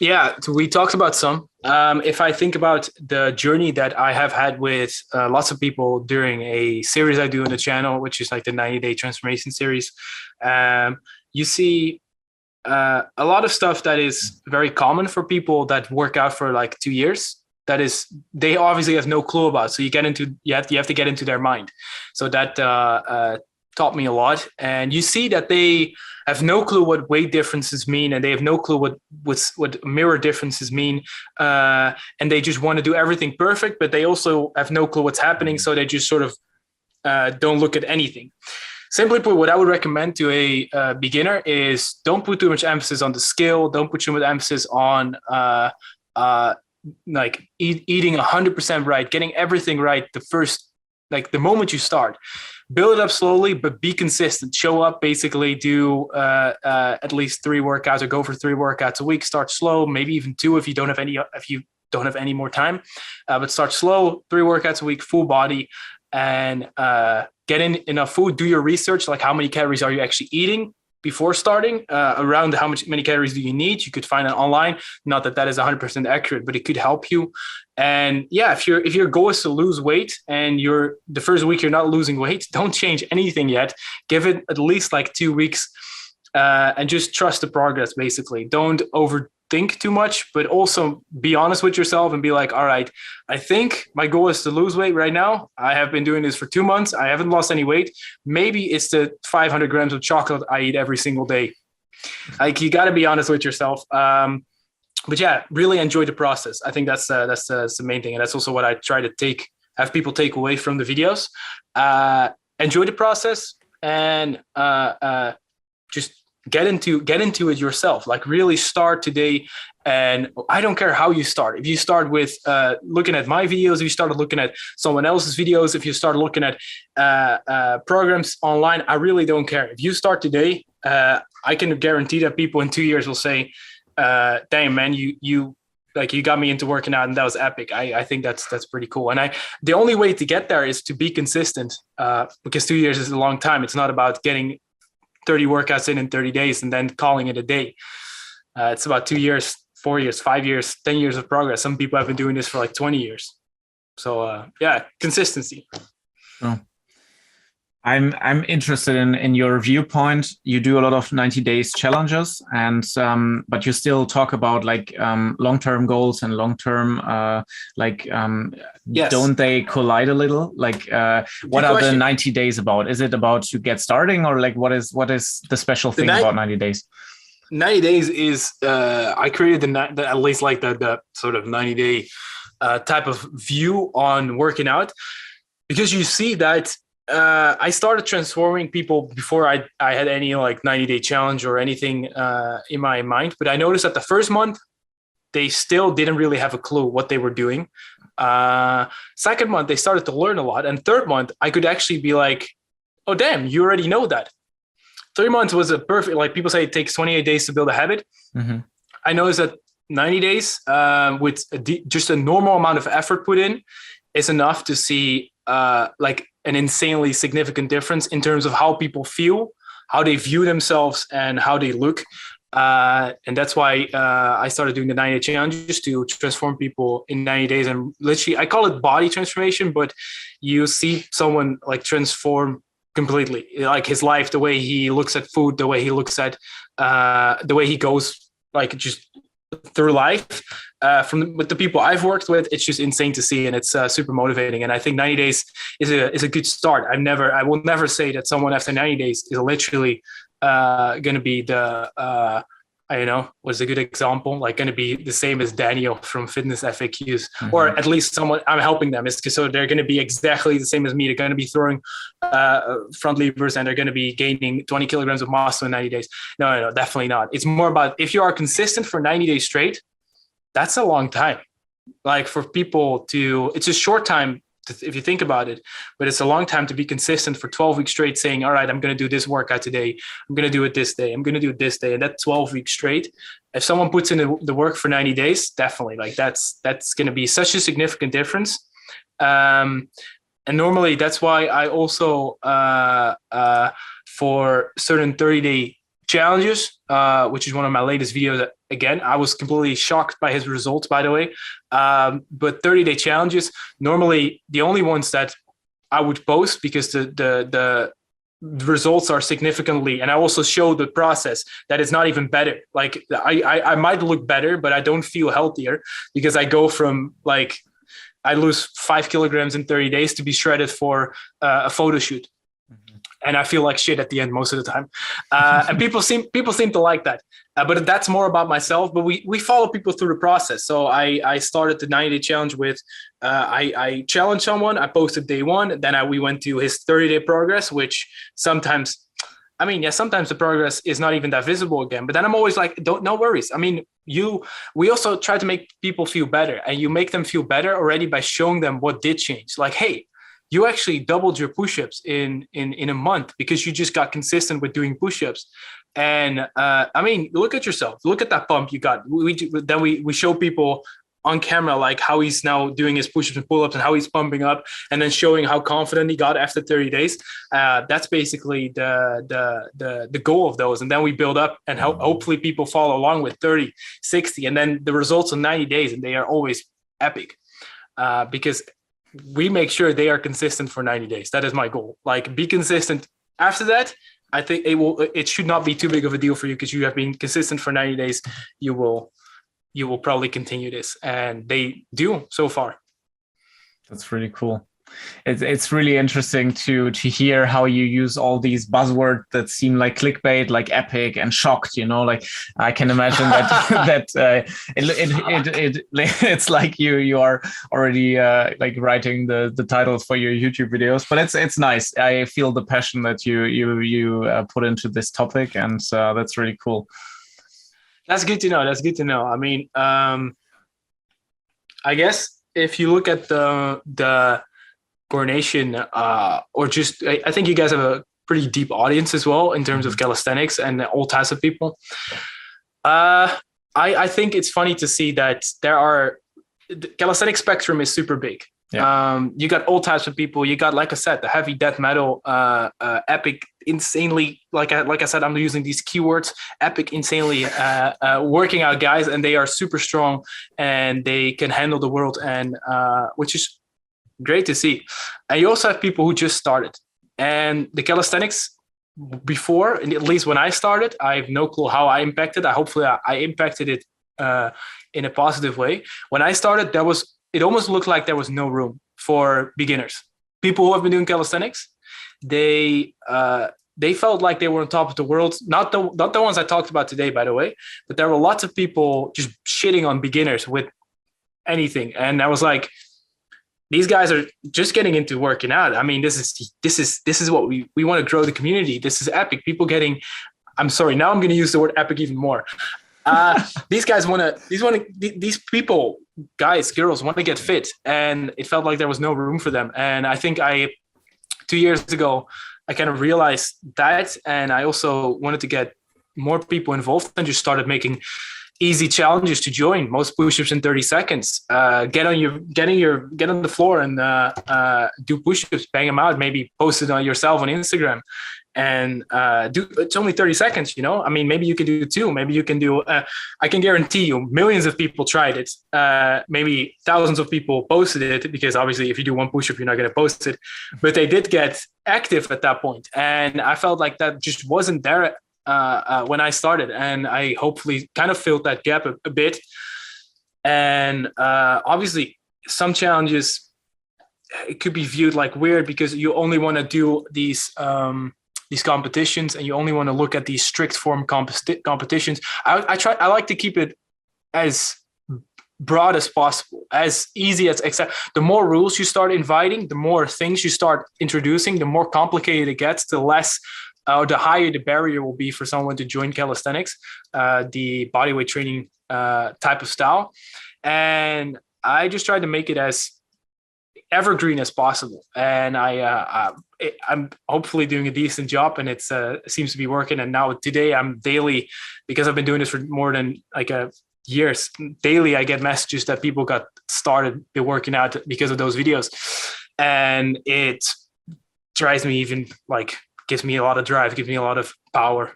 Yeah, so we talked about some. If I think about the journey that I have had with lots of people during a series I do on the channel, which is like the 90-day transformation series, you see a lot of stuff that is very common for people that work out for like 2 years. That is, they obviously have no clue about. So you have to get into their mind. So that taught me a lot. And you see that they have no clue what weight differences mean, and they have no clue what mirror differences mean, and they just want to do everything perfect, but they also have no clue what's happening, so they just sort of don't look at anything. Simply put, what I would recommend to a beginner is don't put too much emphasis on the skill, don't put too much emphasis on like eating 100% right, getting everything right the moment you start. Build it up slowly, but be consistent. Show up, basically do at least 3 workouts or go for 3 workouts a week. Start slow, maybe even 2 if you don't have any more time. But start slow, 3 workouts a week, full body, and get in enough food. Do your research, like how many calories are you actually eating before starting, around many calories do you need. You could find it online. Not that is 100% accurate, but it could help you. And yeah, if your goal is to lose weight and the first week you're not losing weight, don't change anything yet. Give it at least like 2 weeks, and just trust the progress. Basically, don't overthink too much, but also be honest with yourself and be like, all right, I think my goal is to lose weight right now. I have been doing this for 2 months. I haven't lost any weight. Maybe it's the 500 grams of chocolate I eat every single day. Like, you got to be honest with yourself. But yeah, really enjoy the process. I think that's the main thing. And that's also what I try to have people take away from the videos. Enjoy the process and just get into it yourself. Like, really start today. And I don't care how you start. If you start with looking at my videos, if you started looking at someone else's videos, if you start looking at programs online, I really don't care. If you start today, I can guarantee that people in 2 years will say, damn, man, you got me into working out, and that was epic. I think that's pretty cool. And the only way to get there is to be consistent, because 2 years is a long time. It's not about getting 30 workouts in 30 days and then calling it a day. It's about 2 years, 4 years, 5 years, 10 years of progress. Some people have been doing this for like 20 years. So yeah, consistency. Oh. I'm interested in your viewpoint. You do a lot of 90 days challenges, and but you still talk about like long-term goals and long-term Yes. don't they collide a little? Like what are the 90 days about? Is it about to get starting, or like what is the special thing about 90 days? 90 days is I created the at least like the sort of 90-day type of view on working out, because you see that I started transforming people before I had any like 90-day challenge or anything in my mind. But I noticed that the first month, they still didn't really have a clue what they were doing. Second month, they started to learn a lot. And third month, I could actually be like, oh, damn, you already know that. 3 months was a perfect, like people say it takes 28 days to build a habit. Mm-hmm. I noticed that 90 days with just a normal amount of effort put in is enough to see like an insanely significant difference in terms of how people feel, how they view themselves, and how they look. And that's why I started doing the 90-day challenges to transform people in 90 days. And literally, I call it body transformation, but you see someone like transform completely, like his life, the way he looks at food, the way he looks at the way he goes, like just through life. With the people I've worked with, it's just insane to see, and it's super motivating. And I think 90 days is a good start. I will never say that someone after 90 days is literally going to be the I don't know, what's a good example, like going to be the same as Daniel from Fitness FAQs, mm-hmm. or at least someone I'm helping them, is so they're going to be exactly the same as me. They're going to be throwing front levers, and they're going to be gaining 20 kilograms of muscle in 90 days. No, definitely not. It's more about if you are consistent for 90 days straight, that's a long time. Like for people to, it's a short time if you think about it, but it's a long time to be consistent for 12 weeks straight saying, all right, I'm going to do this workout today. I'm going to do it this day. I'm going to do it this day. And that 12 weeks straight, if someone puts in the work for 90 days, definitely like that's going to be such a significant difference. And normally that's why I also, for certain 30-day challenges, which is one of my latest videos. Again, I was completely shocked by his results, by the way. But 30-day challenges, normally the only ones that I would post, because the results are significantly, and I also show the process that it's not even better. Like I might look better, but I don't feel healthier, because I go from like, I lose 5 kilograms in 30 days to be shredded for a photo shoot. And I feel like shit at the end most of the time. And people seem to like that. But that's more about myself. But we follow people through the process. So I started the 90-day challenge with, I challenged someone. I posted day one. Then we went to his 30-day progress, which sometimes the progress is not even that visible again. But then I'm always like, no worries. I mean, we also try to make people feel better. And you make them feel better already by showing them what did change. Like, hey, you actually doubled your push-ups in a month because you just got consistent with doing push-ups. And I mean, look at yourself. Look at that pump you got. Then we show people on camera like how he's now doing his push-ups and pull-ups and how he's pumping up, and then showing how confident he got after 30 days. That's basically the goal of those. And then we build up, and hopefully people follow along with 30, 60, and then the results in 90 days, and they are always epic because we make sure they are consistent for 90 days. That is my goal. Like, be consistent. After that, I think it should not be too big of a deal for you, because you have been consistent for 90 days. You will probably continue this, and they do so far. That's really cool. It's really interesting to hear how you use all these buzzwords that seem like clickbait, like epic and shocked. You know, like I can imagine that it's like you are already like writing the titles for your YouTube videos. But it's nice. I feel the passion that you put into this topic, and that's really cool. That's good to know. I mean, I guess if you look at the coordination, or just, I think you guys have a pretty deep audience as well in terms of calisthenics and all types of people. I think it's funny to see that the calisthenic spectrum is super big. Yeah. You got all types of people. You got, like I said, the heavy death metal, epic, insanely, like I said, I'm using these keywords, epic, insanely working out guys, and they are super strong and they can handle the world, and which is great to see. And you also have people who just started, And the calisthenics before, and at least when I started, I have no clue how I impacted. Hopefully I impacted it in a positive way. When I started, it almost looked like there was no room for beginners. People who have been doing calisthenics, they felt like they were on top of the world. Not the ones I talked about today, by the way, but there were lots of people just shitting on beginners with anything. And I was like, these guys are just getting into working out. I mean, this is what we want to grow the community. This is epic. People getting, I'm sorry, now I'm going to use the word epic even more. These people, guys, girls want to get fit, and it felt like there was no room for them. And I think 2 years ago, I kind of realized that, and I also wanted to get more people involved and just started making easy challenges to join. Most push-ups in 30 seconds. Get on the floor and do push-ups, bang them out. Maybe post it on yourself on Instagram, and it's only 30 seconds. You know, I mean, maybe you can do 2. Maybe you can do. I can guarantee you, millions of people tried it. Maybe thousands of people posted it, because obviously, if you do 1 push-up, you're not going to post it. But they did get active at that point, and I felt like that just wasn't there when I started, and I hopefully kind of filled that gap a bit. And obviously some challenges, it could be viewed like weird because you only want to do these competitions, and you only want to look at these strict form competitions. I like to keep it as broad as possible, as easy as, except the more rules you start inviting, the more things you start introducing, the more complicated it gets, the less the higher the barrier will be for someone to join calisthenics, the bodyweight training type of style. And I just tried to make it as evergreen as possible. And I'm hopefully doing a decent job, and it seems to be working. And now today I'm daily, because I've been doing this for more than years, daily I get messages that people got started working out because of those videos. And it drives me even gives me a lot of drive, gives me a lot of power.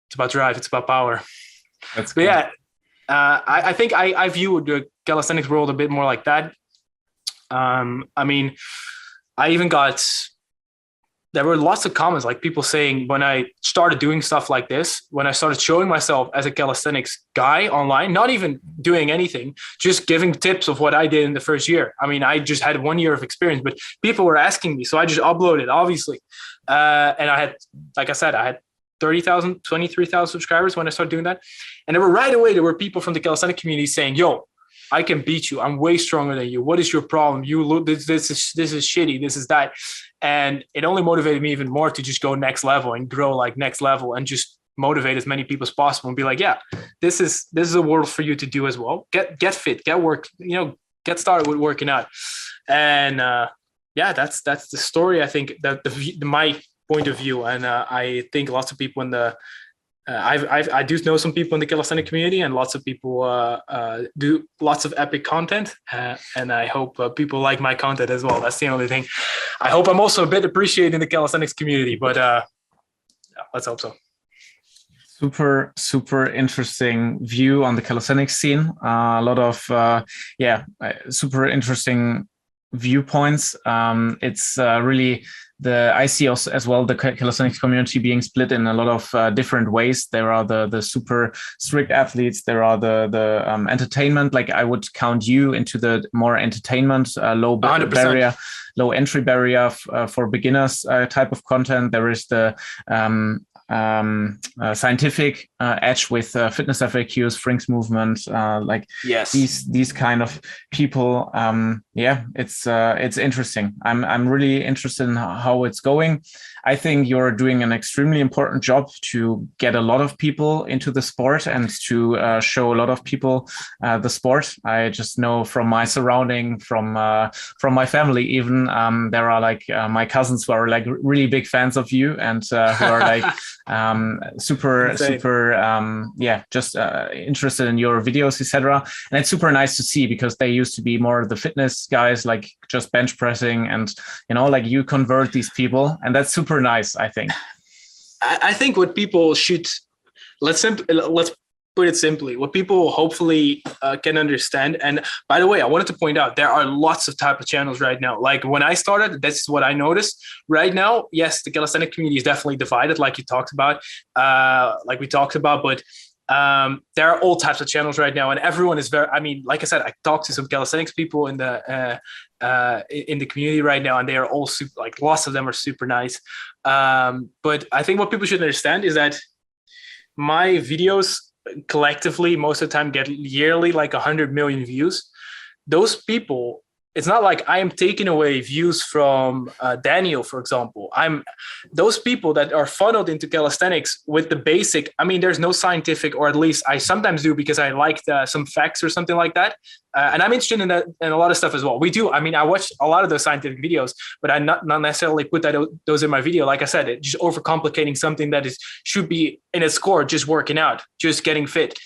It's about drive, it's about power. That's cool. But yeah, I think I view the calisthenics world a bit more like that. I mean, there were lots of comments, like people saying, when I started doing stuff like this, when I started showing myself as a calisthenics guy online, not even doing anything, just giving tips of what I did in the first year. I mean, I just had 1 year of experience, but people were asking me, so I just uploaded, obviously. And I had, like I said, I had 30,000, 23,000 subscribers when I started doing that. And there were people from the calisthenic community saying, yo, I can beat you. I'm way stronger than you. What is your problem? You look, this is shitty. This is that. And it only motivated me even more to just go next level and grow next level, and just motivate as many people as possible and be like, yeah, this is a world for you to do as well. Get fit, get work, get started with working out. And yeah, that's the story. I think that my point of view. And I think lots of people in the, I do know some people in the calisthenic community, and lots of people do lots of epic content, and I hope people like my content as well. That's the only thing. I hope I'm also a bit appreciated in the calisthenics community, but yeah, let's hope so. Super interesting view on the calisthenics scene. A lot of super interesting viewpoints. It's really I see as well the calisthenics community being split in a lot of different ways. There are the super strict athletes. There are the entertainment. Like, I would count you into the more entertainment, low 100%. Low entry barrier for beginners type of content. There is the scientific edge with fitness FAQs, Frink's movement, yes, these kind of people. It's interesting. I'm really interested in how it's going. I think you're doing an extremely important job to get a lot of people into the sport and to show a lot of people the sport. I just know from my surrounding, from my family, even there are my cousins who are really big fans of you, and who are super interested in your videos, etc. And it's super nice to see, because they used to be more the fitness guys, just bench pressing, and you convert these people, and that's super nice, I think. I think what people should, let's put it simply, what people hopefully can understand. And by the way, I wanted to point out there are lots of type of channels right now. Like when I started, that's what I noticed. Right now, yes, the calisthenic community is definitely divided, like you talked about, like we talked about, but there are all types of channels right now, and everyone is very. I mean, like I said, I talked to some calisthenics people in the community right now, and they are all super. Like lots of them are super nice. But I think what people should understand is that my videos collectively most of the time get yearly like 100 million views. Those people, it's not like I am taking away views from Daniel, for example. Those people that are funneled into calisthenics with the basic. I mean, there's no scientific, or at least I sometimes do because I like some facts or something like that. And I'm interested in that and a lot of stuff as well. We do. I mean, I watch a lot of those scientific videos, but I not necessarily put those in my video. Like I said, it's just overcomplicating something that should be in its core, just working out, just getting fit.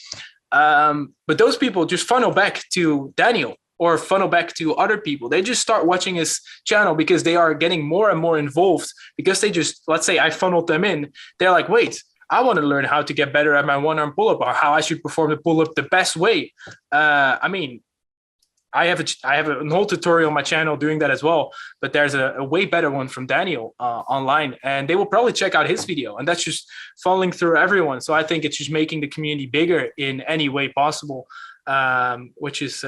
But those people just funnel back to Daniel or funnel back to other people. They just start watching his channel because they are getting more and more involved, because they just, let's say I funneled them in. They're like, wait, I want to learn how to get better at my one-arm pull-up, or how I should perform the pull-up the best way. I mean, I have a whole tutorial on my channel doing that as well, but there's a way better one from Daniel online, and they will probably check out his video, and that's just funneling through everyone. So I think it's just making the community bigger in any way possible, which is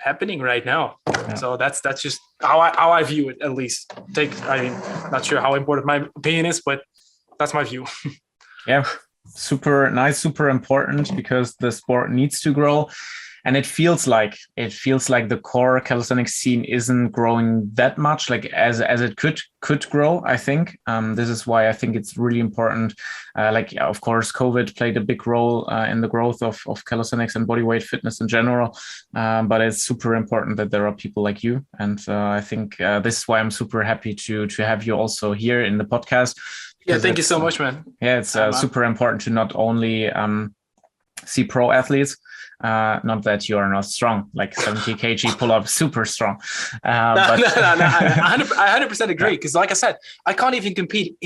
happening right now. Yeah. So that's just how I view it, at least. I mean, not sure how important my opinion is, but that's my view. Yeah, super nice, super important, because the sport needs to grow. And it feels like the core calisthenics scene isn't growing that much, like as it could grow. I think this is why I think it's really important. Of course, COVID played a big role in the growth of calisthenics and bodyweight fitness in general. But it's super important that there are people like you, and I think this is why I'm super happy to have you also here in the podcast. Yeah, thank you so much, man. Yeah, it's super important to not only see pro athletes. Not that you are not strong, like 70 kg pull-up, super strong. No, I 100% agree, because like I said, I can't even compete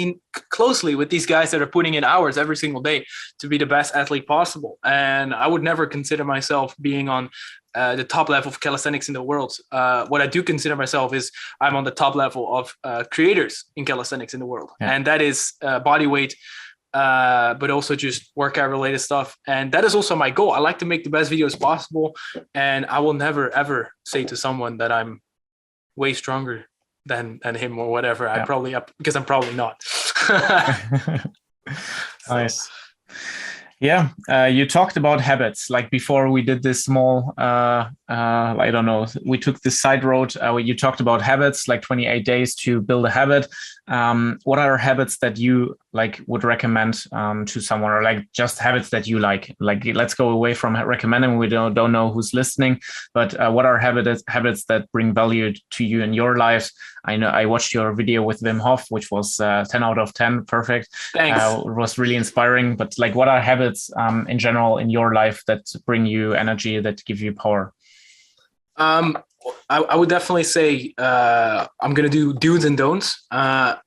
closely with these guys that are putting in hours every single day to be the best athlete possible. And I would never consider myself being on the top level of calisthenics in the world. What I do consider myself is I'm on the top level of creators in calisthenics in the world. Yeah. And that is body weight, but also just workout related stuff. And that is also my goal. I like to make the best videos possible. And I will never, ever say to someone that I'm way stronger than him or whatever. Yeah. Because I'm probably not. Nice. Yeah, you talked about habits. Like before we did this small, I don't know, we took this side road. You talked about habits, like 28 days to build a habit. What are habits that you would recommend to someone, or just habits that you like? Let's go away from recommending. We don't know who's listening, but what are habits that bring value to you in your life? I know I watched your video with Wim Hof, which was 10 out of 10, perfect. Thanks. It was really inspiring. But what are habits in general in your life that bring you energy, that give you power? I would definitely say I'm going to do do's and don'ts.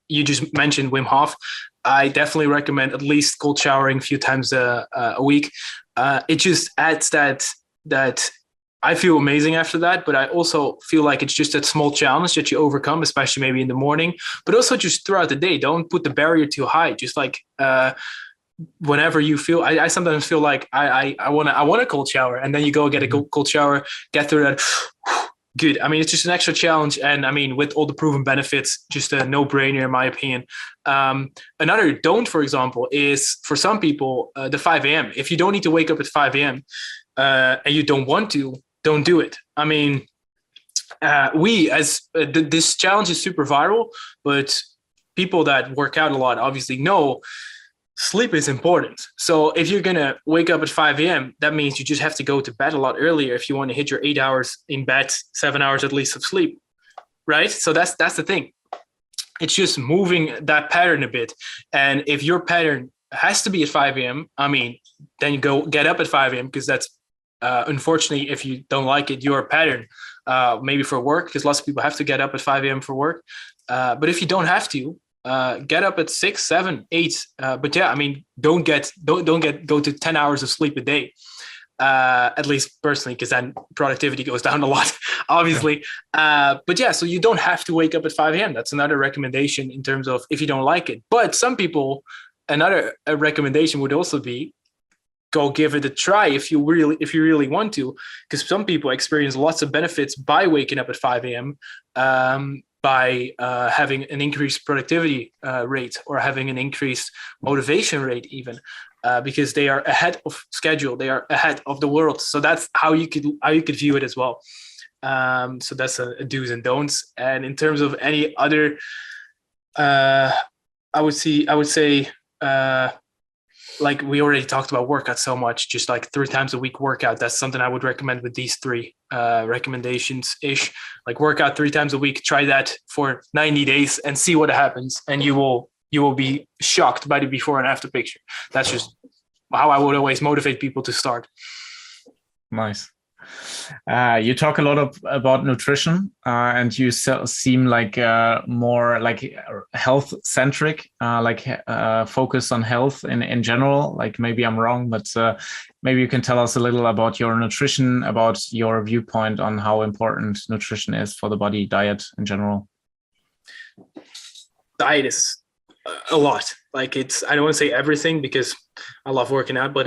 You just mentioned Wim Hof. I definitely recommend at least cold showering a few times a week. It just adds that I feel amazing after that, but I also feel like it's just that small challenge that you overcome, especially maybe in the morning, but also just throughout the day. Don't put the barrier too high. Just whenever you feel, I sometimes feel like I want a cold shower, and then you go get a cold shower, get through that. Good. I mean, it's just an extra challenge. And I mean, with all the proven benefits, just a no-brainer, in my opinion. Another don't, for example, is for some people, the 5 a.m. If you don't need to wake up at 5 a.m. And you don't want to, don't do it. I mean, this challenge is super viral, but people that work out a lot obviously know sleep is important. So if you're going to wake up at 5 a.m., that means you just have to go to bed a lot earlier if you want to hit your 8 hours in bed, 7 hours at least of sleep, right? So that's the thing. It's just moving that pattern a bit. And if your pattern has to be at 5 a.m., I mean, then you go get up at 5 a.m. because that's, unfortunately, if you don't like it, your pattern, maybe for work, because lots of people have to get up at 5 a.m. for work. But if you don't have to, Get up at 6, 7, 8. But yeah, I mean, don't go to 10 hours of sleep a day. At least personally, because then productivity goes down a lot, obviously. But yeah, so you don't have to wake up at 5 a.m. That's another recommendation in terms of if you don't like it. But some people, another recommendation would also be go give it a try if you really want to, because some people experience lots of benefits by waking up at 5 a.m. By having an increased productivity rate or having an increased motivation rate even. Because they are ahead of schedule, they are ahead of the world. So that's how you could view it as well. So that's a do's and don'ts. And in terms of any other, I would say, like we already talked about workout so much, just like 3 times a week workout. That's something I would recommend with these 3 recommendations ish. Like workout 3 times a week. Try that for 90 days and see what happens, and you will be shocked by the before and after picture. That's just how I would always motivate people to start. Nice. You talk a lot about nutrition, and you seem like more like health centric, focus on health in general. Like maybe I'm wrong, but maybe you can tell us a little about your nutrition, about your viewpoint on how important nutrition is for the body, diet in general. Diet is a lot. Like I don't want to say everything because I love working out, but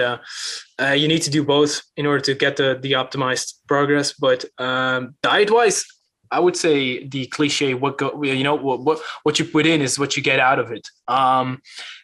you need to do both in order to get the optimized progress. But diet wise, I would say the cliche, what you put in is what you get out of it.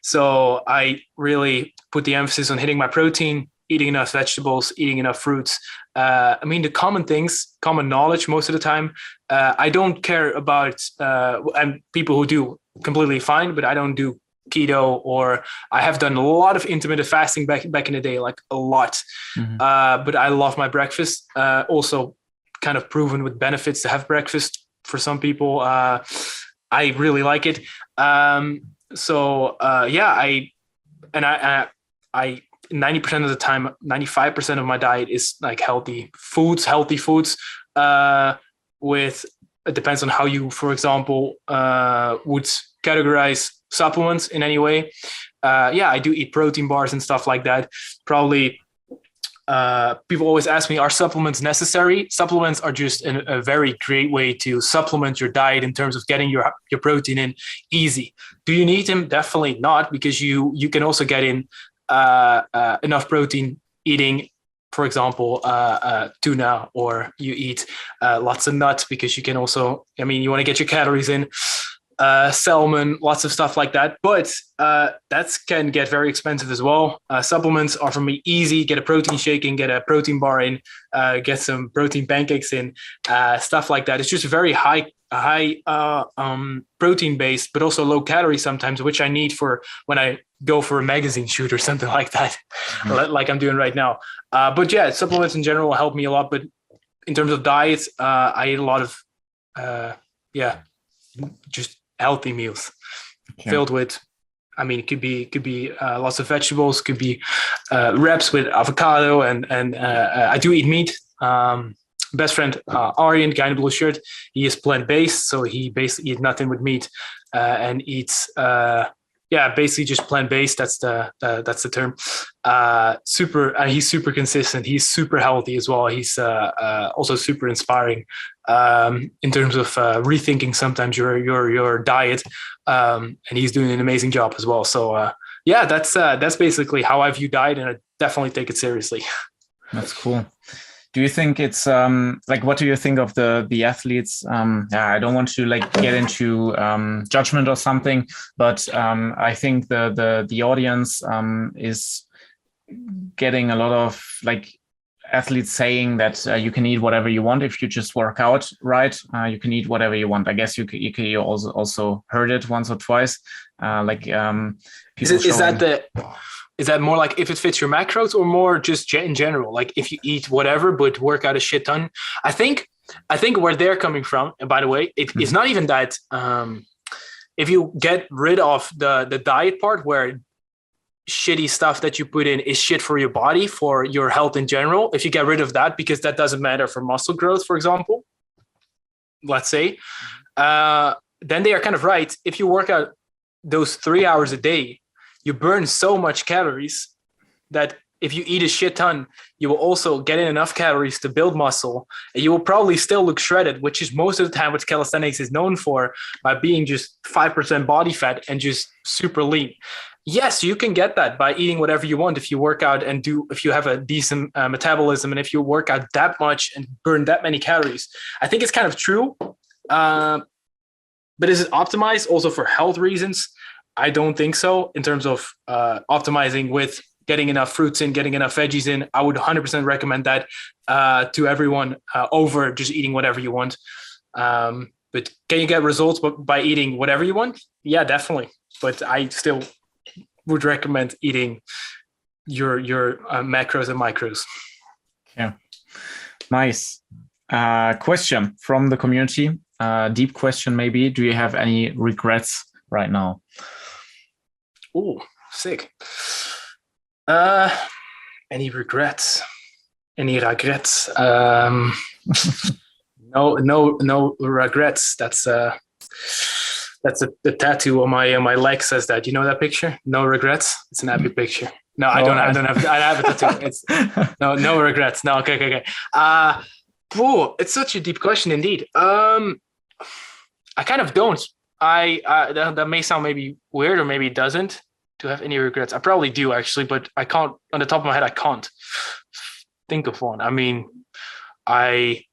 So I really put the emphasis on hitting my protein, eating enough vegetables, eating enough fruits. I mean, the common things, common knowledge most of the time. I don't care about, and people who do completely fine, but I don't do keto, or I have done a lot of intermittent fasting back in the day, like a lot. Mm-hmm. But I love my breakfast. Also kind of proven with benefits to have breakfast for some people. I really like it. I 90% of the time, 95% of my diet is like healthy foods. It depends on how you, for example, would categorize supplements in any way. I do eat protein bars and stuff like that. Probably people always ask me, are supplements necessary? Supplements are just a very great way to supplement your diet in terms of getting your protein in easy. Do you need them? Definitely not, because you can also get in enough protein eating, for example, tuna, or you eat lots of nuts, because you can also, you want to get your calories in, salmon, lots of stuff like that. But that can get very expensive as well. Supplements are for me easy. Get a protein shake in, get a protein bar in, get some protein pancakes in, stuff like that. It's just very high protein based, but also low calorie sometimes, which I need for when I go for a magazine shoot or something like that, like I'm doing right now. But yeah, supplements in general help me a lot. But in terms of diets, I eat a lot of, just healthy meals filled with, it could be lots of vegetables, could be wraps with avocado, and I do eat meat. Best friend Arjen, guy in the blue shirt, he is plant-based, so he basically eats nothing with meat, and eats basically just plant-based. That's the term. He's super consistent. He's super healthy as well. He's also super inspiring in terms of rethinking sometimes your diet, and he's doing an amazing job as well. So that's basically how I view diet, and I definitely take it seriously. That's cool. Do you think it's what do you think of the athletes? I don't want to get into judgment or something, but I think the audience is getting a lot of athletes saying that you can eat whatever you want if you just work out right. You can eat whatever you want. I guess you also heard it once or twice. Is that more like if it fits your macros, or more just in general? Like if you eat whatever, but work out a shit ton? I think where they're coming from, and by the way, it's not even that. If you get rid of the diet part, where shitty stuff that you put in is shit for your body, for your health in general, if you get rid of that, because that doesn't matter for muscle growth, for example, let's say, then they are kind of right. If you work out those 3 hours a day, you burn so much calories that if you eat a shit ton, you will also get in enough calories to build muscle, and you will probably still look shredded, which is most of the time what calisthenics is known for, by being just 5% body fat and just super lean. Yes, you can get that by eating whatever you want if you work out and if you have a decent metabolism, and if you work out that much and burn that many calories. I think it's kind of true. But is it optimized also for health reasons? I don't think so. In terms of optimizing with getting enough fruits in, getting enough veggies in, I would 100% recommend that to everyone over just eating whatever you want. But can you get results by eating whatever you want? Yeah, definitely. But I still would recommend eating your macros and micros. Yeah, nice. Question from the community. Deep question, maybe. Do you have any regrets right now? Oh, sick. Any regrets? Any regrets? No regrets. That's the tattoo on my leg says that. You know that picture? No regrets. It's an epic picture. No, I don't have. I have a tattoo. It's no regrets. No, okay. It's such a deep question indeed. I kind of don't. That may sound maybe weird, or maybe it doesn't. To have any regrets? I probably do actually, but I can't. On the top of my head, I can't think of one. I mean, the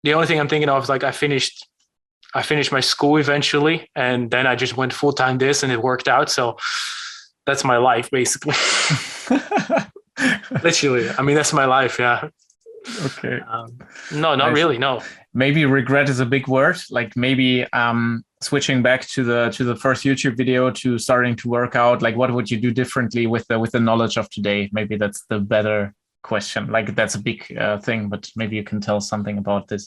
only thing I'm thinking of is like I finished my school eventually, and then I just went full-time this, and it worked out. So that's my life, basically. Literally, I mean, that's my life. Yeah. Okay. No, not really. No. Maybe regret is a big word. Like maybe switching back to the first YouTube video to starting to work out. Like, what would you do differently with the knowledge of today? Maybe that's the better question. Like, that's a big thing, but maybe you can tell something about this.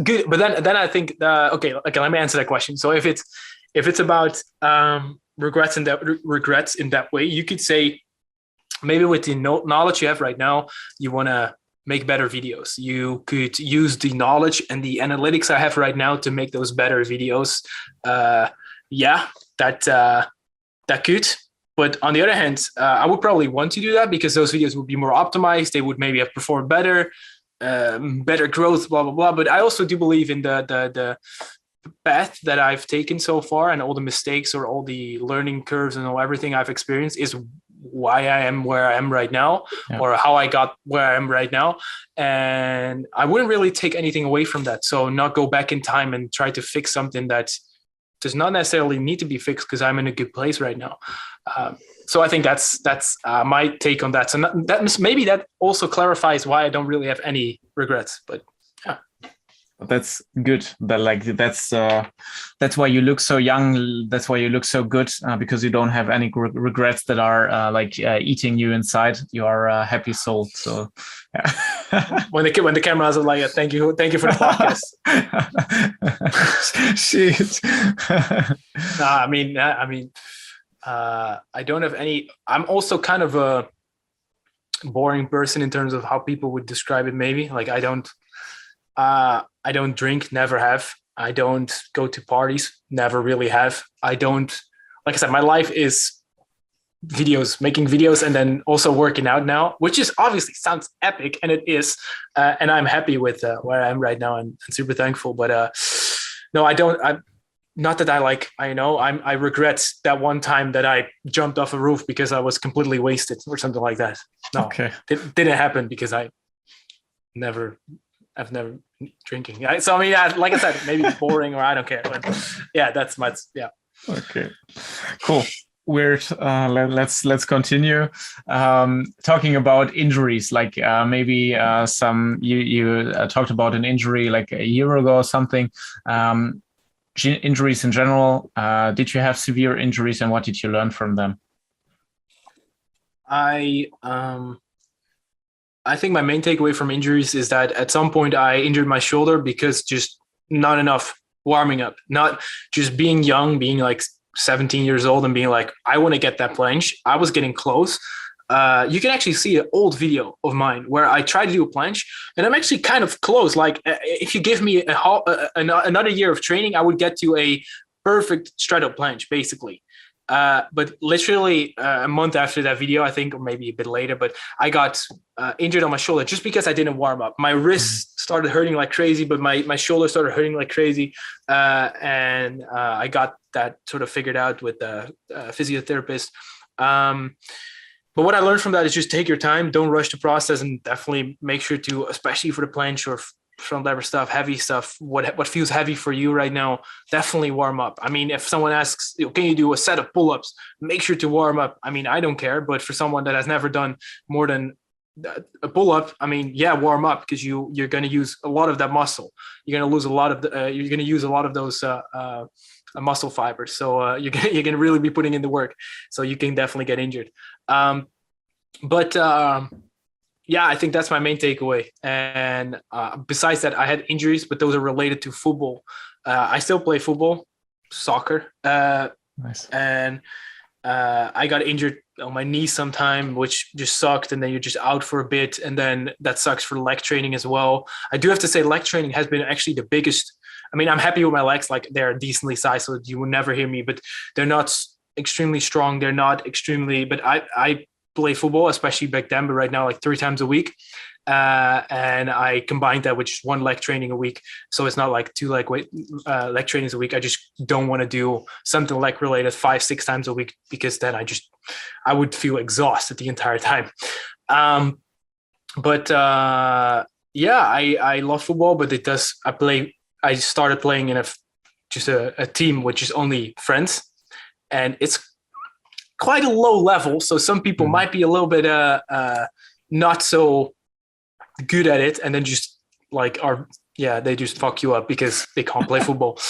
Good, but then I think okay. Let me answer that question. So if it's about regrets in that way, you could say maybe with the knowledge you have right now, you want to make better videos. You could use the knowledge and the analytics I have right now to make those better videos. That could. But on the other hand, I would probably want to do that because those videos would be more optimized. They would maybe have performed better, better growth, blah, blah, blah. But I also do believe in the path that I've taken so far, and all the mistakes or all the learning curves and everything I've experienced is why I am where I am right now, or how I got where I am right now. And I wouldn't really take anything away from that. So not go back in time and try to fix something that does not necessarily need to be fixed because I'm in a good place right now. So I think that's my take on that. So maybe that also clarifies why I don't really have any regrets, but yeah. That's good. That's why you look so young. That's why you look so good, because you don't have any regrets that are eating you inside. You are a happy soul. So yeah. when the cameras are like, thank you for the podcast. Shit. I don't have any. I'm also kind of a boring person in terms of how people would describe it. Maybe like I don't drink, never have. I don't go to parties, never really have. I don't, like I said, my life is making videos, and then also working out now, which is obviously sounds epic, and it is. And I'm happy with where I am right now, and super thankful. But no, I don't. I regret that one time that I jumped off a roof because I was completely wasted or something like that. No, okay. It didn't happen because I've never drinking. So I mean, like I said, maybe it's boring or I don't care. But yeah, that's my Okay, cool. Weird. Let's continue talking about injuries. Like maybe you talked about an injury like a year ago or something. Injuries in general. Did you have severe injuries, and what did you learn from them? I think my main takeaway from injuries is that at some point I injured my shoulder because just not enough warming up, not just being young, being like 17 years old and being like, I want to get that planche. I was getting close. You can actually see an old video of mine where I tried to do a planche, and I'm actually kind of close. Like if you give me another year of training, I would get to a perfect straddle planche, basically. But literally a month after that video, I think, or maybe a bit later, but I got injured on my shoulder just because I didn't warm up. My wrists started hurting like crazy, but my shoulder started hurting like crazy. And I got that sort of figured out with the physiotherapist. But what I learned from that is just take your time, don't rush the process, and definitely make sure to, especially for the planche or front lever stuff, heavy stuff, what feels heavy for you right now, definitely warm up. I mean, if someone asks, can you do a set of pull-ups, make sure to warm up. I mean, I don't care, but for someone that has never done more than a pull-up, I mean, yeah, warm up, because you're going to use a lot of that muscle. You're going to lose a lot of you're going to use a lot of those muscle fibers. So you're going to really be putting in the work. So you can definitely get injured. Yeah, I think that's my main takeaway. And besides that, I had injuries, but those are related to football. I still play football, soccer. Nice. And I got injured on my knee sometime, which just sucked. And then you're just out for a bit. And then that sucks for leg training as well. I do have to say leg training has been actually the biggest. I mean, I'm happy with my legs. Like, they're decently sized, so you will never hear me, but they're not extremely strong. They're not extremely, but I play football, especially back then, but right now, like 3 times a week. And I combined that with just 1 leg training a week. So it's not like 2 leg trainings a week. I just don't want to do something leg related 5-6 times a week, because then I would feel exhausted the entire time. Yeah, I love football, but I started playing in a team with just only friends, and it's quite a low level. So some people might be a little bit not so good at it, and then just like they just fuck you up because they can't play football.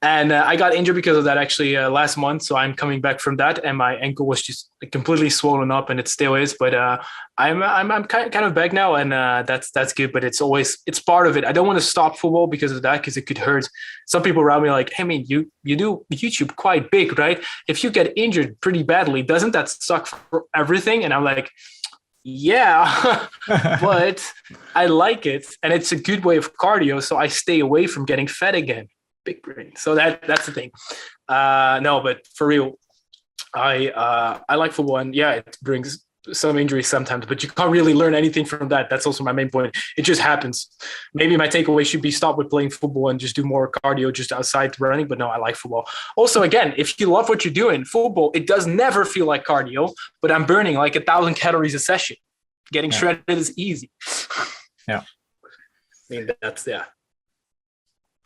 And I got injured because of that actually last month. So I'm coming back from that, and my ankle was just completely swollen up, and it still is. But I'm kind of back now, and that's good. But it's part of it. I don't want to stop football because of that, because it could hurt. Some people around me are like, hey, I mean, you do YouTube quite big, right? If you get injured pretty badly, doesn't that suck for everything? And I'm like, yeah, but I like it, and it's a good way of cardio. So I stay away from getting fat again. Big brain. So that's the thing. No, but for real, I like football, and yeah, it brings some injuries sometimes, but you can't really learn anything from that. That's also my main point. It just happens. Maybe my takeaway should be stop with playing football and just do more cardio just outside running. But no, I like football. Also, again, if you love what you're doing, football, it does never feel like cardio, but I'm burning like 1,000 calories a session. Getting shredded is easy. Yeah. I mean, yeah.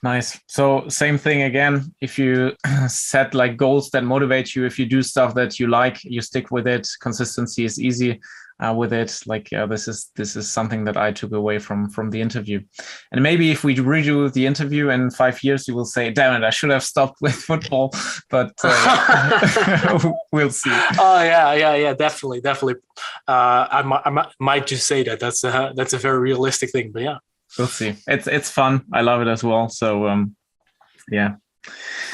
Nice. So same thing again. If you set like goals that motivate you, if you do stuff that you like, you stick with it. Consistency is easy with it. Like this is something that I took away from the interview. And maybe if we redo the interview in 5 years, you will say, "Damn it, I should have stopped with football." But we'll see. Oh yeah, definitely. I might just say that. That's a very realistic thing. But yeah. We'll see. It's fun. I love it as well. So yeah.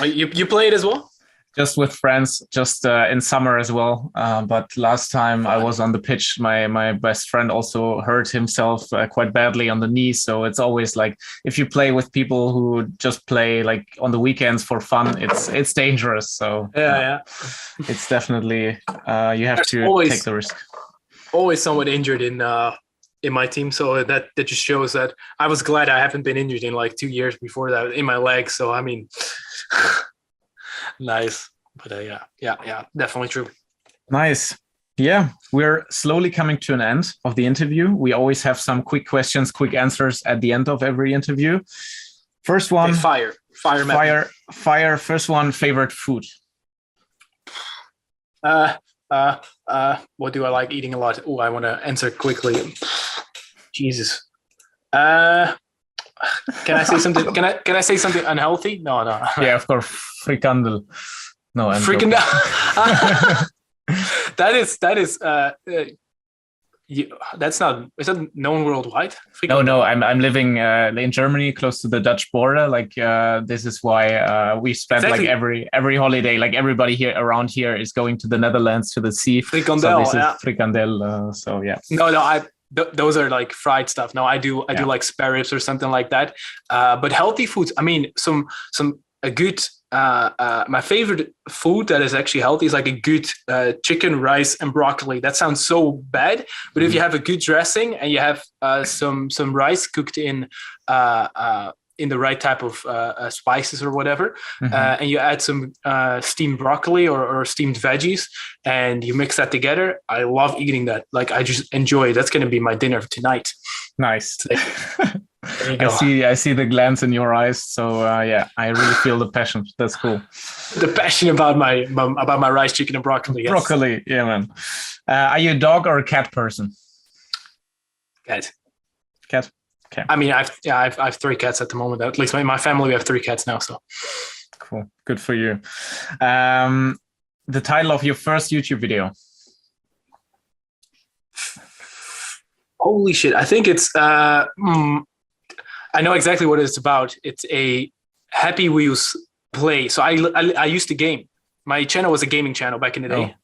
Oh, you play it as well? Just with friends, just in summer as well. But last time I was on the pitch, my best friend also hurt himself quite badly on the knee. So it's always like, if you play with people who just play like on the weekends for fun, it's dangerous. So yeah. It's definitely you have to take the risk. Always someone injured in my team, so that just shows that I was glad I haven't been injured in like 2 years before that in my leg. So I mean, nice. But yeah, definitely true. Nice. Yeah, we're slowly coming to an end of the interview. We always have some quick questions, quick answers at the end of every interview. First one, okay, fire. First one, favorite food. What do I like eating a lot? Oh, I want to answer quickly. Jesus. Can I say something? Can I say something unhealthy? No. Yeah, of course. Frikandel. No, frikandel. That is. That's not. Is that known worldwide? Frikandel. No. I'm living in Germany, close to the Dutch border. Like this is why we spent like every holiday. Like everybody here around here is going to the Netherlands to the sea. Frikandel. So this is frikandel. So yeah. No. Those are like fried stuff. No, I do like spare ribs or something like that. But healthy foods. I mean, a good my favorite food that is actually healthy is like a good chicken, rice, and broccoli. That sounds so bad, but if you have a good dressing and you have some rice cooked in the right type of spices or whatever, and you add some steamed broccoli or steamed veggies, and you mix that together, I love eating that. Like, I just enjoy it. That's going to be my dinner tonight. Nice. I see the glance in your eyes. So yeah, I really feel the passion. That's cool. The passion about my rice, chicken, and broccoli. Yes. Broccoli, yeah, man. Are you a dog or a cat person? Cat. Cat. Okay. I mean, I have 3 cats at the moment. At least in my family, we have 3 cats now. So cool. Good for you. The title of your first YouTube video? Holy shit! I think it's. I know exactly what it's about. It's a Happy Wheels play. So I used to game. My channel was a gaming channel back in the day.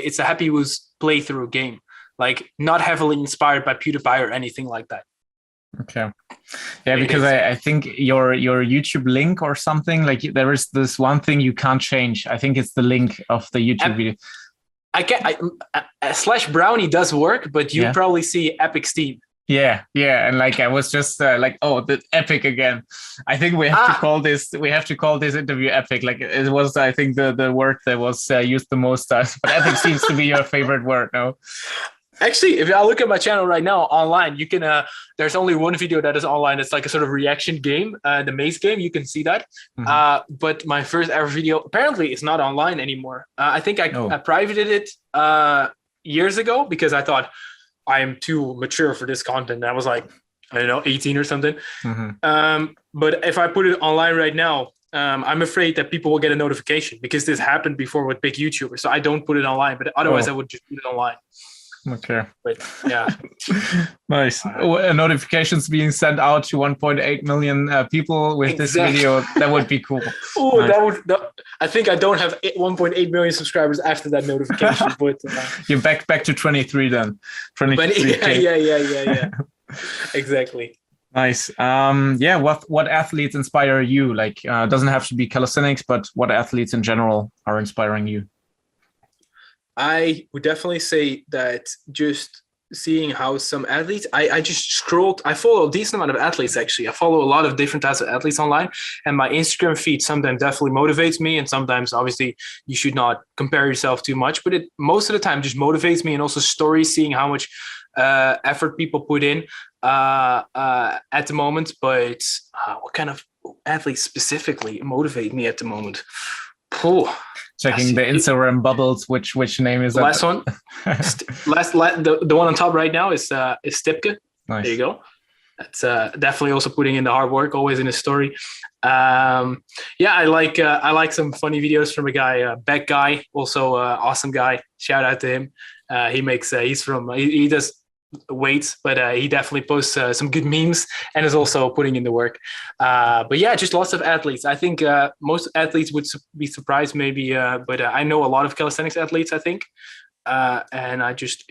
It's a Happy Wheels playthrough game, like not heavily inspired by PewDiePie or anything like that. Okay. Yeah, because I think your YouTube link or something, like there is this one thing you can't change. I think it's the link of the YouTube video. / Browney does work, but you probably see Epic Steam. Yeah, and like I was just like, oh, the epic again. I think we have to call this. We have to call this interview epic. Like it was, I think the word that was used the most. But epic seems to be your favorite word, no? Actually, if I look at my channel right now online, you can. There's only one video that is online. It's like a sort of reaction game, the maze game. You can see that. But my first ever video apparently is not online anymore. I think I privated it years ago because I thought I am too mature for this content. I was like, I don't know, 18 or something. But if I put it online right now, I'm afraid that people will get a notification because this happened before with big YouTubers. So I don't put it online, but otherwise I would just put it online. Okay. But yeah. Nice. Notifications being sent out to 1.8 million people with this video. That would be cool. Oh, nice. I think I don't have 1.8 million subscribers after that notification. But you're back to 23 then. 23K. Yeah. Exactly. Nice. Yeah. What athletes inspire you? Like, doesn't have to be calisthenics, but what athletes in general are inspiring you? I would definitely say that just seeing how some athletes, I just scrolled, I follow a decent amount of athletes actually. I follow a lot of different types of athletes online, and my Instagram feed sometimes definitely motivates me, and sometimes obviously you should not compare yourself too much, but it most of the time just motivates me, and also stories, seeing how much effort people put in at the moment. But what kind of athletes specifically motivate me at the moment? Checking the Instagram bubbles, which name is the last one? The one on top right now is Stipke. Nice. There you go. That's definitely also putting in the hard work, always in his story. I like some funny videos from a guy, Beck guy, also awesome guy. Shout out to him. He does weights, but he definitely posts some good memes and is also putting in the work. But yeah, just lots of athletes. I think most athletes would be surprised maybe, but I know a lot of calisthenics athletes, I think. And I just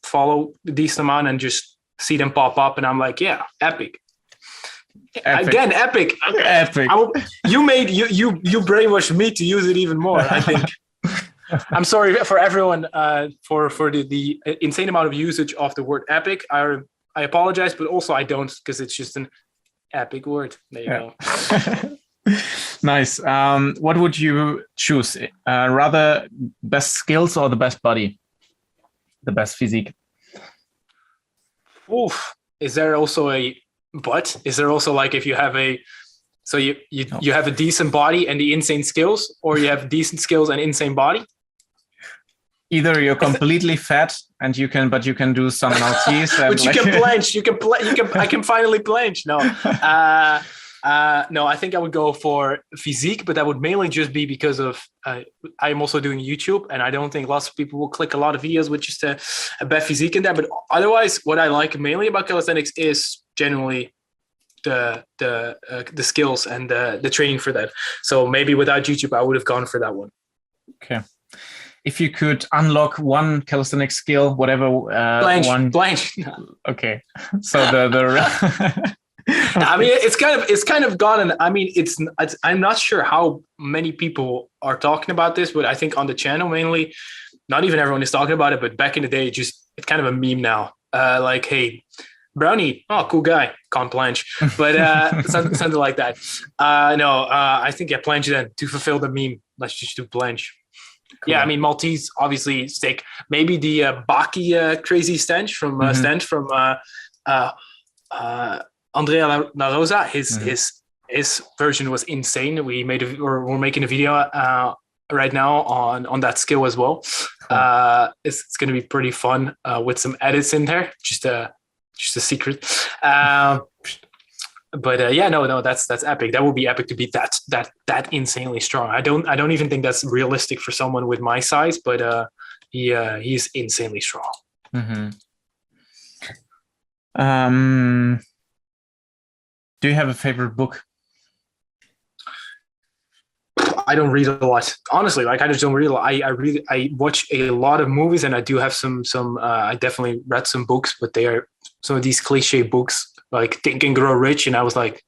follow a decent amount and just see them pop up, and I'm like, yeah, epic. Again, epic. Epic. You brainwashed me to use it even more, I think. I'm sorry for everyone for the insane amount of usage of the word epic. I apologize, but also I don't, because it's just an epic word. There you go. Nice. What would you choose? Rather best skills or the best body? The best physique? Oof. Is there also is there also like if you have you have a decent body and the insane skills, or you have decent skills and insane body? Either you're completely fat and you can do some LTs. But you can planche. I can finally planche. No, no. I think I would go for physique, but that would mainly just be because of I am also doing YouTube, and I don't think lots of people will click a lot of videos with just a bad physique in there. But otherwise, what I like mainly about calisthenics is generally the skills and the training for that. So maybe without YouTube, I would have gone for that one. Okay. If you could unlock one calisthenics skill, whatever planche. Okay. So the I mean, it's kind of gone, and I mean, it's I'm not sure how many people are talking about this, but I think on the channel mainly, not even everyone is talking about it. But back in the day, it's kind of a meme now. Like, hey, Browney, oh, cool guy, can't planche, but something like that. No, I think Planche then to fulfill the meme. Let's just do planche. Cool. Yeah, I mean Maltese, obviously stick. Maybe the Baki crazy stench from Andrea La Rosa. His version was insane. We're making a video right now on that skill as well. Cool. It's going to be pretty fun with some edits in there. Just a secret. But yeah, no, that's epic. That would be epic to be that insanely strong. I don't even think that's realistic for someone with my size, but he's insanely strong. Mm-hmm. Do you have a favorite book? I don't read a lot, honestly. Like I just don't read. I watch a lot of movies, and I do have some. I definitely read some books, but they are some of these cliche books like Think and Grow Rich, and I was like,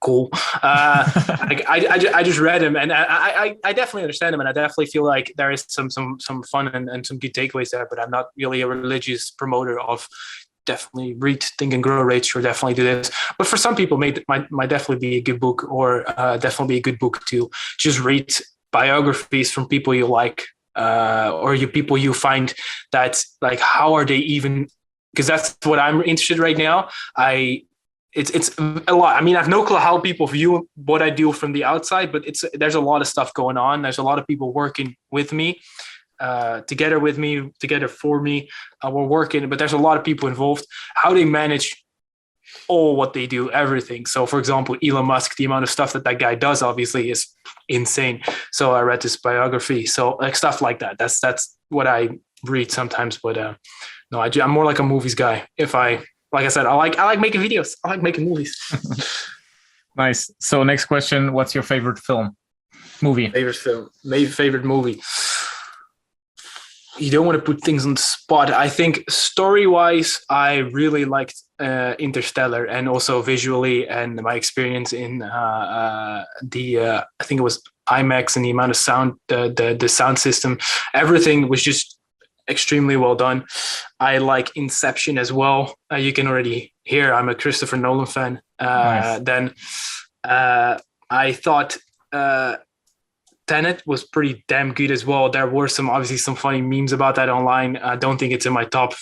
cool. I just read them, and I definitely understand them, and I definitely feel like there is some fun and some good takeaways there. But I'm not really a religious promoter of definitely read Think and Grow Rich or definitely do this. But for some people, might definitely be a good book, or definitely be a good book to just read biographies from people you like, or people you find that like, how are they even? Because that's what I'm interested right now. It's a lot. I mean, I have no clue how people view what I do from the outside, but there's a lot of stuff going on. There's a lot of people working with me, together for me. We're working, but there's a lot of people involved. How they manage all what they do, everything. So, for example, Elon Musk, the amount of stuff that guy does, obviously, is insane. So I read his biography. So like stuff like that. That's what I read sometimes. But no, I'm more like a movies guy. Like I said, I like making videos. I like making movies. Nice. So next question, what's your favorite movie? Favorite movie. You don't want to put things on the spot. I think story-wise, I really liked Interstellar, and also visually, and my experience in I think it was IMAX, and the amount of sound, the sound system, everything was just extremely well done. I like Inception as well. You can already hear I'm a Christopher Nolan fan. Nice. Then I thought Tenet was pretty damn good as well. There were obviously some funny memes about that online. I don't think it's in my top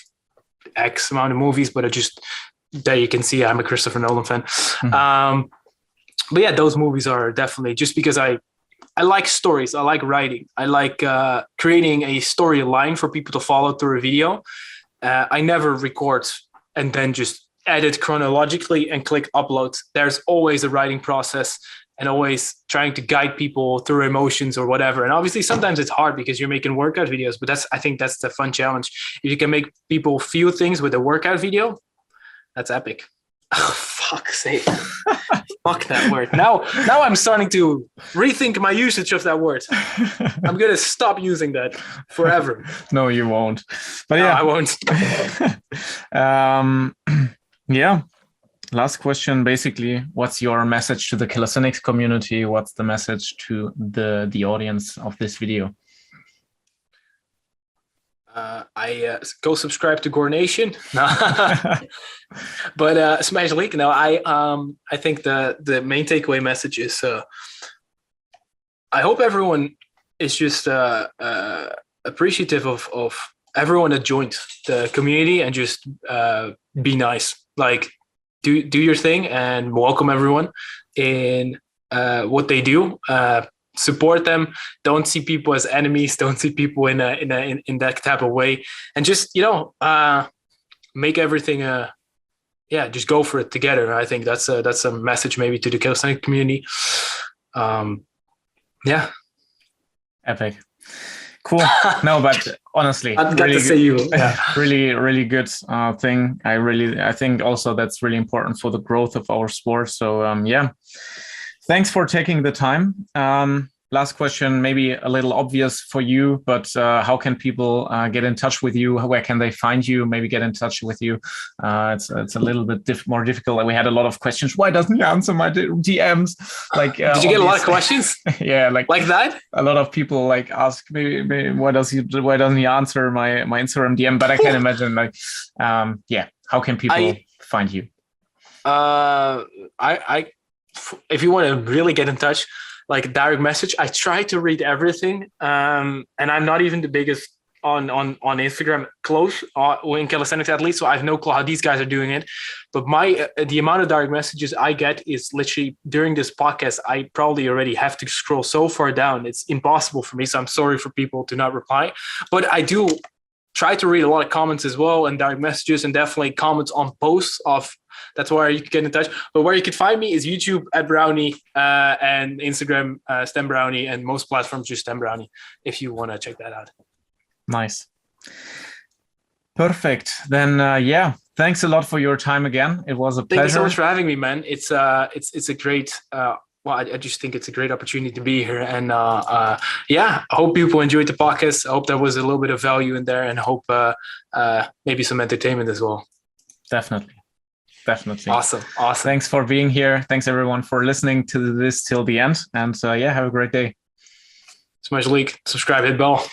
X amount of movies, but there you can see I'm a Christopher Nolan fan. Mm-hmm. But yeah, those movies are definitely, just because I like stories. I like writing. I like creating a storyline for people to follow through a video. I never record and then just edit chronologically and click upload. There's always a writing process, and always trying to guide people through emotions or whatever. And obviously sometimes it's hard because you're making workout videos, but I think that's the fun challenge. If you can make people feel things with a workout video, that's epic. Oh, fuck's sake. Fuck that word. Now I'm starting to rethink my usage of that word. I'm going to stop using that forever. No, you won't. But yeah, I won't. Yeah. Last question, basically, what's your message to the calisthenics community? What's the message to the audience of this video? I go subscribe to Gore Nation. No. But smash the link. No, I think the main takeaway message is I hope everyone is just appreciative of everyone that joined the community, and just be nice. Like, do your thing, and welcome everyone in what they do. Support them. Don't see people as enemies. Don't see people in that type of way. And just make everything. Just go for it together. I think that's a message maybe to the calisthenics community. Yeah. Epic. Cool. No, but honestly, I'd really to say you. Yeah. really good thing. I think also that's really important for the growth of our sport. So yeah, thanks for taking the time. last question, maybe a little obvious for you, but how can people get in touch with you? Where can they find you? Maybe get in touch with you. It's a little bit more difficult. Like, we had a lot of questions. Why doesn't he answer my DMs? Like, did you get a lot of questions? Yeah, like that. A lot of people like ask me, why doesn't he answer my Instagram DM? But I can imagine, like, how can people find you? If you want to really get in touch, like, direct message. I try to read everything, and I'm not even the biggest on Instagram close in calisthenics, at least, so I have no clue how these guys are doing it. But the amount of direct messages I get is literally, during this podcast, I probably already have to scroll so far down, it's impossible for me. So I'm sorry for people to not reply, but I do try to read a lot of comments as well, and direct messages, and definitely comments on posts of. That's where you can get in touch. But where you can find me is YouTube at Browney, and Instagram Stem Browney, and most platforms just Stem Browney, if you want to check that out. Nice. Perfect. Then thanks a lot for your time again. It was a pleasure. Thank you so much for having me, man. It's a great I just think it's a great opportunity to be here. And I hope people enjoyed the podcast. I hope there was a little bit of value in there, and hope maybe some entertainment as well. Definitely. Awesome. Thanks for being here. Thanks everyone for listening to this till the end. And have a great day. Smash like, subscribe, hit bell.